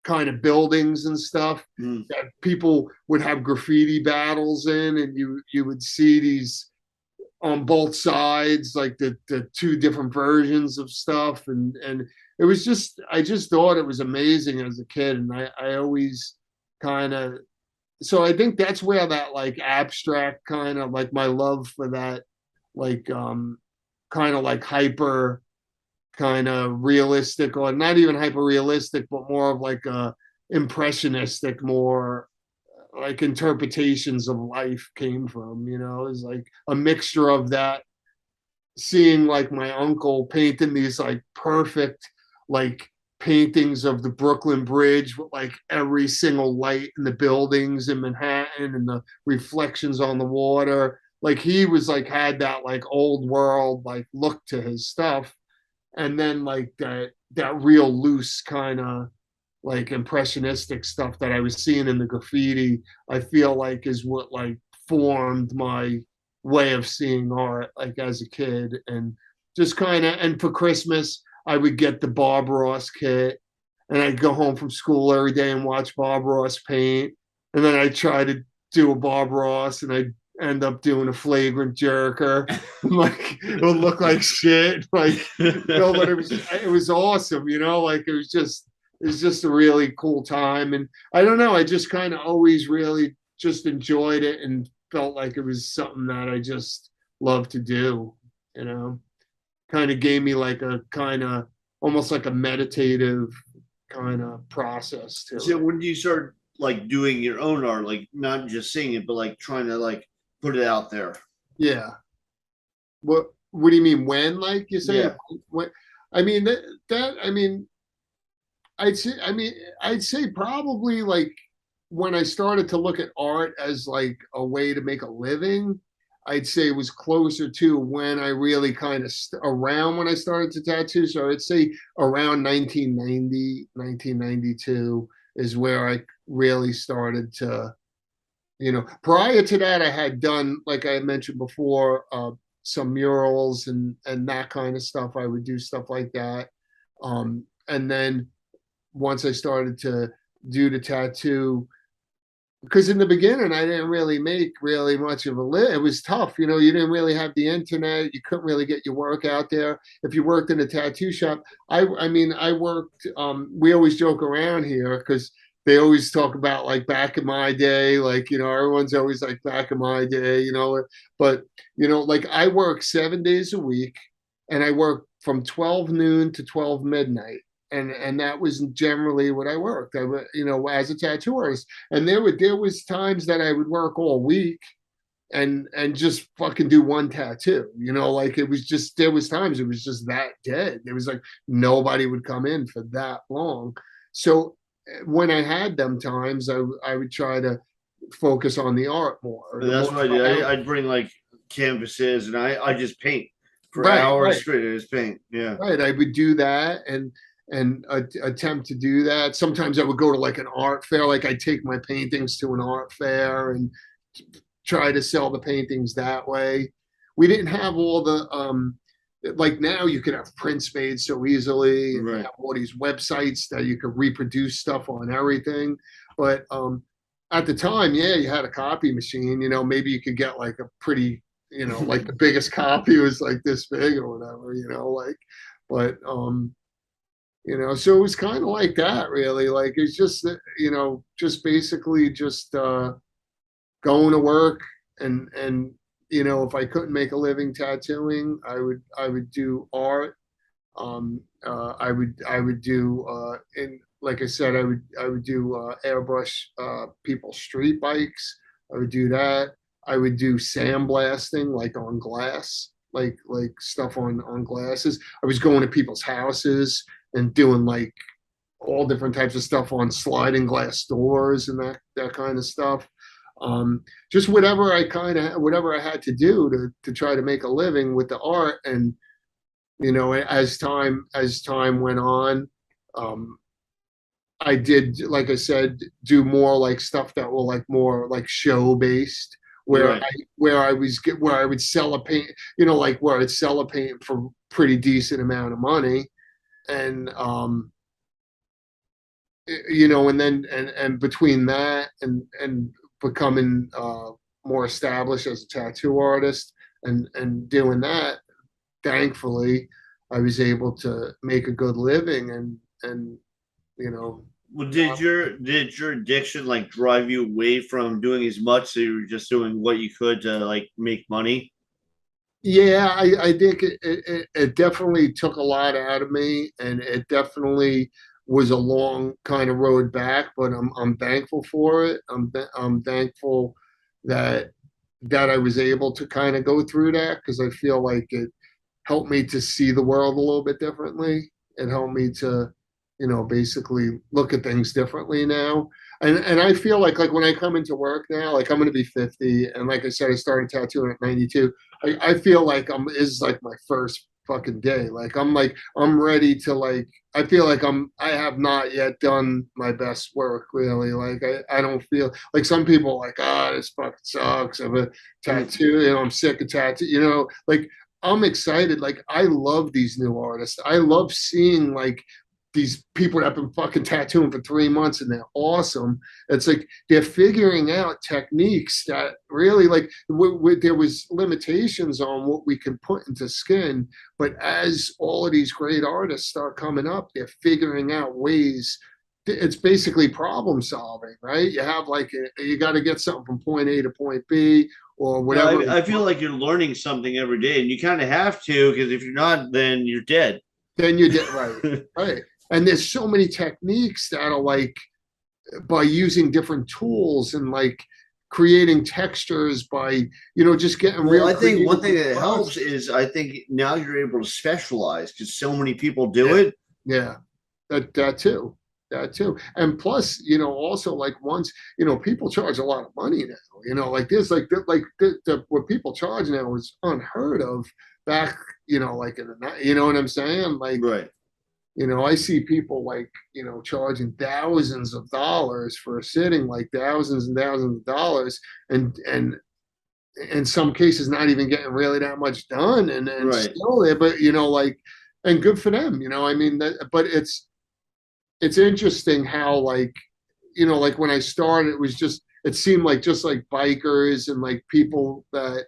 kind of buildings and stuff Mm. that people would have graffiti battles in, and you would see these on both sides, like the two different versions of stuff, and it was just, I just thought it was amazing as a kid, and I always kind of, so I think that's where that like abstract kind of like my love for that like kind of like hyper kind of realistic, or not even hyper realistic, but more of like a impressionistic, more like interpretations of life came from. Is like a mixture of that, seeing like my uncle painting these like perfect like paintings of the Brooklyn Bridge with like every single light in the buildings in Manhattan and the reflections on the water. Like he was like had that like old world like look to his stuff, and then like that real loose kind of like impressionistic stuff that I was seeing in the graffiti, I feel like is what like formed my way of seeing art like as a kid. And just kind of, and for Christmas I would get the Bob Ross kit, and I'd go home from school every day and watch Bob Ross paint, and then I'd try to do a Bob Ross and I'd end up doing a flagrant jerker. Like it would look like shit, like but it was awesome, like it was just a really cool time. And I don't know, I just kind of always really just enjoyed it and felt like it was something that I just loved to do, you know. Kind of gave me like a kind of almost like a meditative kind of process to So it. when do you start like doing your own art, like not just seeing it, but like trying to like put it out there? Yeah. What do you mean when, like you say? Yeah. When, I mean that I mean I'd say probably like when I started to look at art as like a way to make a living, I'd say it was closer to when I really kind of around when I started to tattoo. So I'd say around 1990, 1992 is where I really started to, prior to that, I had done, like I mentioned before, some murals and that kind of stuff. I would do stuff like that. And then once I started to do the tattoo, because in the beginning I didn't really make really much of a living. It was tough, you didn't really have the internet, you couldn't really get your work out there. If you worked in a tattoo shop, I worked, we always joke around here because they always talk about like back in my day, like, everyone's always like back in my day, but like I work 7 days a week, and I work from 12 noon to 12 midnight, and that was generally what I worked. I would, as a tattoo artist, and there was times that I would work all week and just fucking do one tattoo. Like it was just, there was times it was just that dead. There was like nobody would come in for that long. So when I had them times, I would try to focus on the art more. And The that's more what I did. I'd bring like canvases and I just paint for right, hours right. straight. I just paint. Yeah. Right, I would do that and attempt to do that. Sometimes I would go to like an art fair, like I'd take my paintings to an art fair and try to sell the paintings that way. We didn't have all the like now you could have prints made so easily, and you Right. have all these websites that you could reproduce stuff on everything. But at the time, yeah, you had a copy machine. Maybe you could get like a pretty, like the biggest copy was like this big or whatever. Like, but so it was kind of like that, really. Like it's just that, just basically just going to work and if I couldn't make a living tattooing, I would do art. I would do and like I said, I would do airbrush people's street bikes. I would do that. I would do sandblasting like on glass, like stuff on glasses. I was going to people's houses and doing like all different types of stuff on sliding glass doors and that kind of stuff. Just whatever I had to do to try to make a living with the art. And as time went on, um, I did, like I said, do more like stuff that were like more like show based, where Right. I would sell a paint, like where I'd sell a paint for pretty decent amount of money. And and then and between that and becoming more established as a tattoo artist and doing that, thankfully I was able to make a good living and you know Well, did your addiction like drive you away from doing as much, so you were just doing what you could to like make money? yeah, I think it definitely took a lot out of me, and it definitely was a long kind of road back, but I'm thankful for it. I'm thankful that I was able to kind of go through that, because I feel like it helped me to see the world a little bit differently. It helped me to basically look at things differently now. And I feel like when I come into work now, like I'm going to be 50, and like I said, I started tattooing at 92. I feel like is like my first fucking day. Like I'm ready to I feel like I have not yet done my best work really. Like I don't feel like some people are like, ah, this fucking sucks. I have a tattoo, I'm sick of tattoo, like I'm excited. Like I love these new artists. I love seeing like these people that have been fucking tattooing for 3 months and they're awesome. It's like they're figuring out techniques that really there was limitations on what we can put into skin, but as all of these great artists start coming up, they're figuring out ways. It's basically problem solving, right? You have you got to get something from point A to point B or whatever. I feel like you're learning something every day, and you kind of have to, because if you're not, then you're dead. Then you did right, right. And there's so many techniques that are by using different tools and creating textures by just getting real. I think one thing that helps is I think now you're able to specialize because so many people do it. Yeah, that too. And plus, also once, people charge a lot of money now, there's what people charge now is unheard of back, in the, you know what I'm saying? Right. I see people charging thousands of dollars for a sitting, thousands and thousands of dollars, and in some cases not even getting really that much done, and right. Still there, but and good for them, I mean but it's interesting how when I started, it seemed just like bikers and people that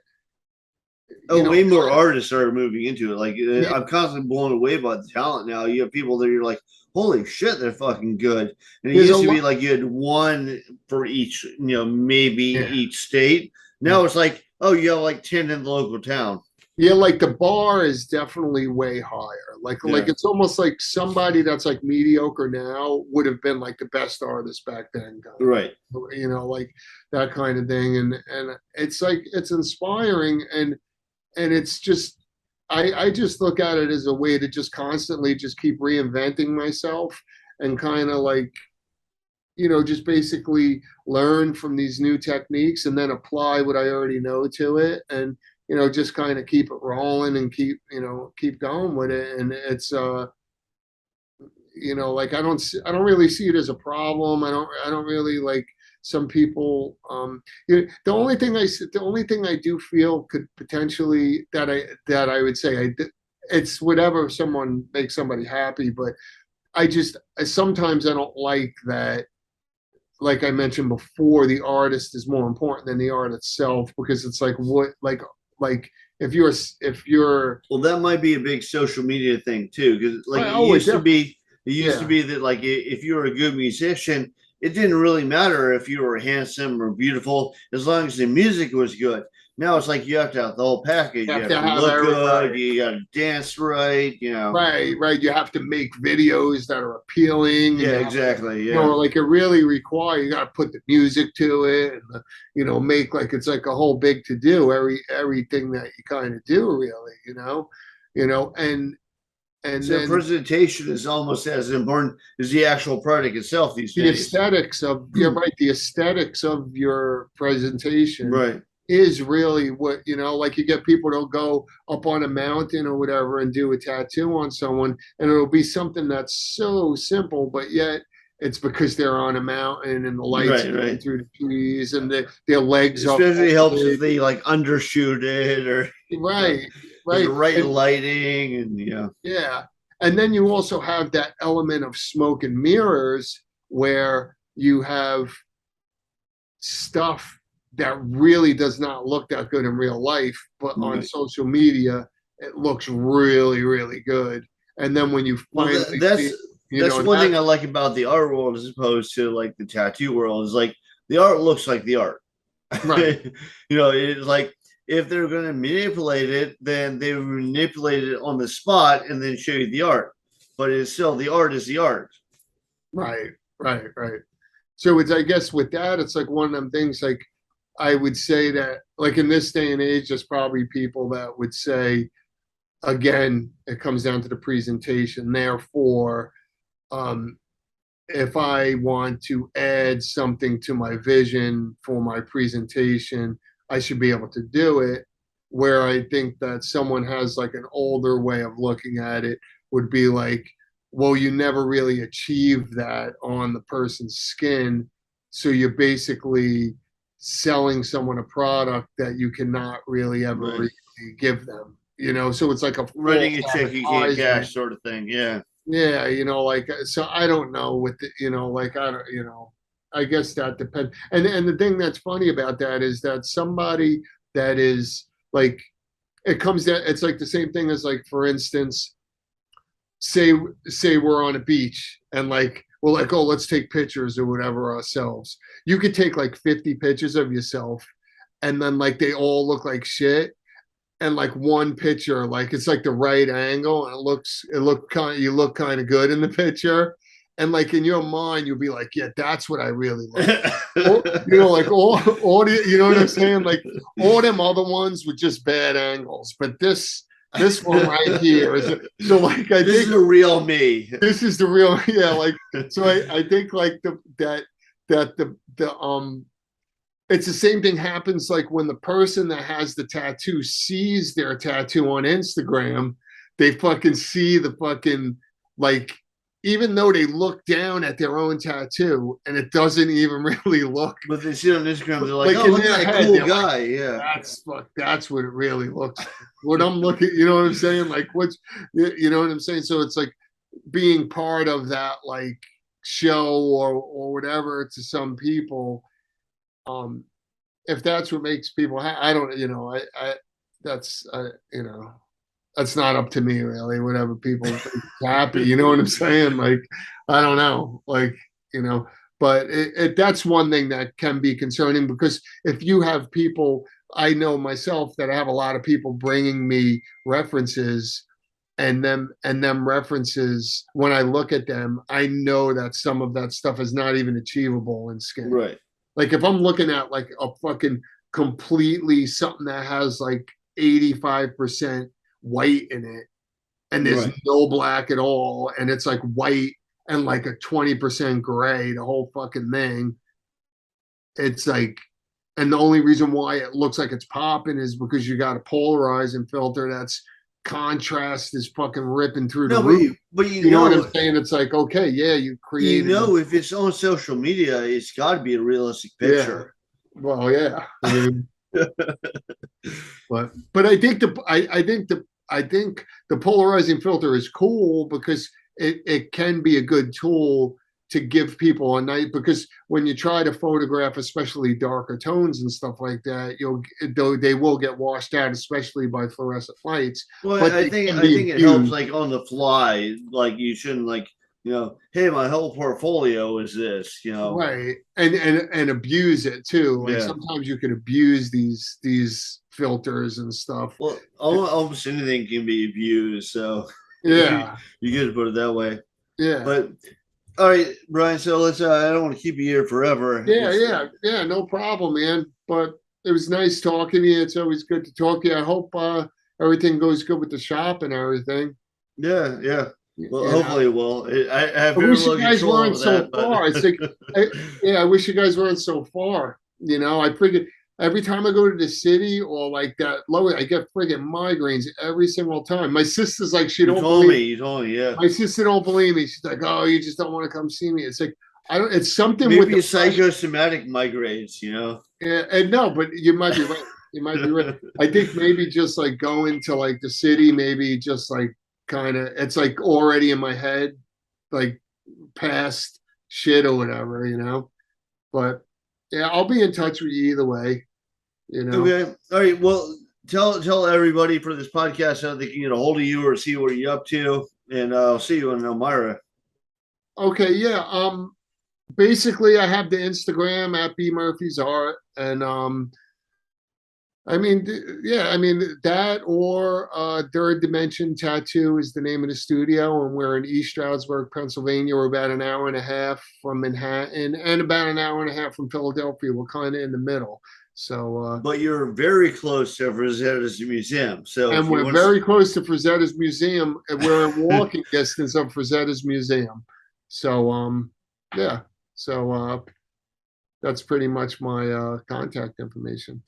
way more artists are moving into it. Yeah. I'm constantly blown away by the talent now. You have people that you're like, holy shit, they're fucking good. And it used to be you had one for each, maybe each state. Now it's you have 10 in the local town. Yeah, the bar is definitely way higher. It's almost like somebody that's mediocre now would have been the best artist back then. Right. That kind of thing. And it's it's inspiring, and it's just I just look at it as a way to just constantly just keep reinventing myself and kind of just basically learn from these new techniques and then apply what I already know to it, and just kind of keep it rolling and keep going with it. And it's I don't really see it as a problem. I don't really some people. The only thing I do feel could potentially that I would say it's whatever someone makes somebody happy, but sometimes I don't like that. Like I mentioned before, the artist is more important than the art itself, because it's if you're well, that might be a big social media thing too, because it used to be that if you were a good musician, it didn't really matter if you were handsome or beautiful as long as the music was good. Now it's you have to have the whole package. You have to look good. Right. You got to dance right. Right. You have to make videos that are appealing. Yeah, exactly. Yeah. It really requires, you got to put the music to it, and make it's a whole big to do. Everything that you kind of do, really, and so then presentation is almost as important as the actual product itself these days. The aesthetics of the aesthetics of your presentation, right, is really what you get people to go up on a mountain or whatever and do a tattoo on someone, and it'll be something that's so simple, but yet it's because they're on a mountain and the lights right. through the trees and their legs especially helps if they undershoot it or right the right lighting and yeah. And then you also have that element of smoke and mirrors where you have stuff that really does not look that good in real life, but on social media it looks really, really good. And then when you finally that's one thing I like about the art world as opposed to the tattoo world is the art looks like the art. Right. It's if they're going to manipulate it, then they manipulate it on the spot and then show you the art. But it's still the art is the art. Right. So it's, I guess with that, it's one of them things I would say that in this day and age, there's probably people that would say, again, it comes down to the presentation. Therefore, um, if I want to add something to my vision for my presentation, I should be able to do it. Where I think that someone has like an older way of looking at it would be like, well, you never really achieve that on the person's skin. So you're basically selling someone a product that you cannot really ever Right. really give them, so it's like a Writing false a check you can't advertisement. cash sort of thing. Yeah. Yeah, like so I don't know with the, like I don't, I guess that depends. And the thing that's funny about that is that somebody that is like it comes down it's like the same thing as like for instance, say say we're on a beach and like we're like, oh, let's take pictures or whatever ourselves. You could take like 50 pictures of yourself and then like they all look like shit and like one picture, like it's like the right angle, and you look kind of good in the picture, and like in your mind, you'll be like, yeah, that's what I really like. Or, like all you know what I'm saying? Like all them other ones were just bad angles, but this one right here is so like I This think is a real me. this is the real yeah like so I think like the it's the same thing happens like when the person that has the tattoo sees their tattoo on Instagram, they fucking see the fucking like even though they look down at their own tattoo and it doesn't even really look But they see it on Instagram, they're like, like "Oh, in look their at that head, cool they're like, guy." Yeah. that's what it really looks like. What I'm looking, you know what I'm saying? Like what's you know what I'm saying? So it's like being part of that like show or whatever to some people. If that's what makes people I don't I that's that's not up to me really, whatever people think is happy, you know what I'm saying, like I don't know, like but that's one thing that can be concerning because if you have people, I know myself that I have a lot of people bringing me references and them references, when I look at them I know that some of that stuff is not even achievable in skin. Right. Like if I'm looking at like a fucking completely something that has like 85% white in it and there's Right. no black at all and it's like white and like a 20% gray, the whole fucking thing. It's like and the only reason why it looks like it's popping is because you got a polarizing filter that's contrast is fucking ripping through the No, roof. but You know what I'm saying? It's like, okay, yeah, you created if it's on social media, it's got to be a realistic yeah. picture. Well, yeah. I mean, but I think the polarizing filter is cool because it can be a good tool to give people a night because when you try to photograph especially darker tones and stuff like that, they will get washed out, especially by fluorescent lights, Well, but I they think can I be think it helps infused. like on the fly. Like you shouldn't like hey, my whole portfolio is this. Right, and abuse it too. Like Yeah. sometimes you can abuse these filters and stuff. Well, almost anything can be abused. So you Yeah, you could put it that way. yeah. But all right, Brian. So let's. I don't want to keep you here forever. Yeah, yeah, yeah, no problem, man. But it was nice talking to you. It's always good to talk to you. I hope everything goes good with the shop and everything. Yeah, yeah. Well, You know, hopefully it will. I have I very wish you little guys control weren't over so that, but far. It's like, yeah, I wish you guys weren't so far. I figure every time I go to the city or like that lower, I get friggin' migraines every single time. My sister's like, she you don't told me. believe. You told me. Yeah. My sister don't believe me. She's like, oh, you just don't want to come see me. It's like I don't. It's something with Maybe the a psychosomatic migraines. yeah, and no, but you might be right. You might be right. I think maybe just like going to like the city, maybe just like kind of, it's like already in my head, like past shit or whatever. But yeah, I'll be in touch with you either way. Okay. All right. Well, tell everybody for this podcast how they can get a hold of you or see what you're up to, and I'll see you in Elmira. Okay, yeah. Basically, I have the Instagram at B Murphy's Art, and I mean, yeah, I mean that or Third Dimension Tattoo is the name of the studio, and we're in East Stroudsburg, Pennsylvania. We're about an hour and a half from Manhattan, and about an hour and a half from Philadelphia. We're kind of in the middle. So, But you're very close to Rosetta's Museum. So and if you we're want very close to Frazetta's Museum, and we're in walking distance of Frazetta's Museum. So, yeah. So, that's pretty much my contact information.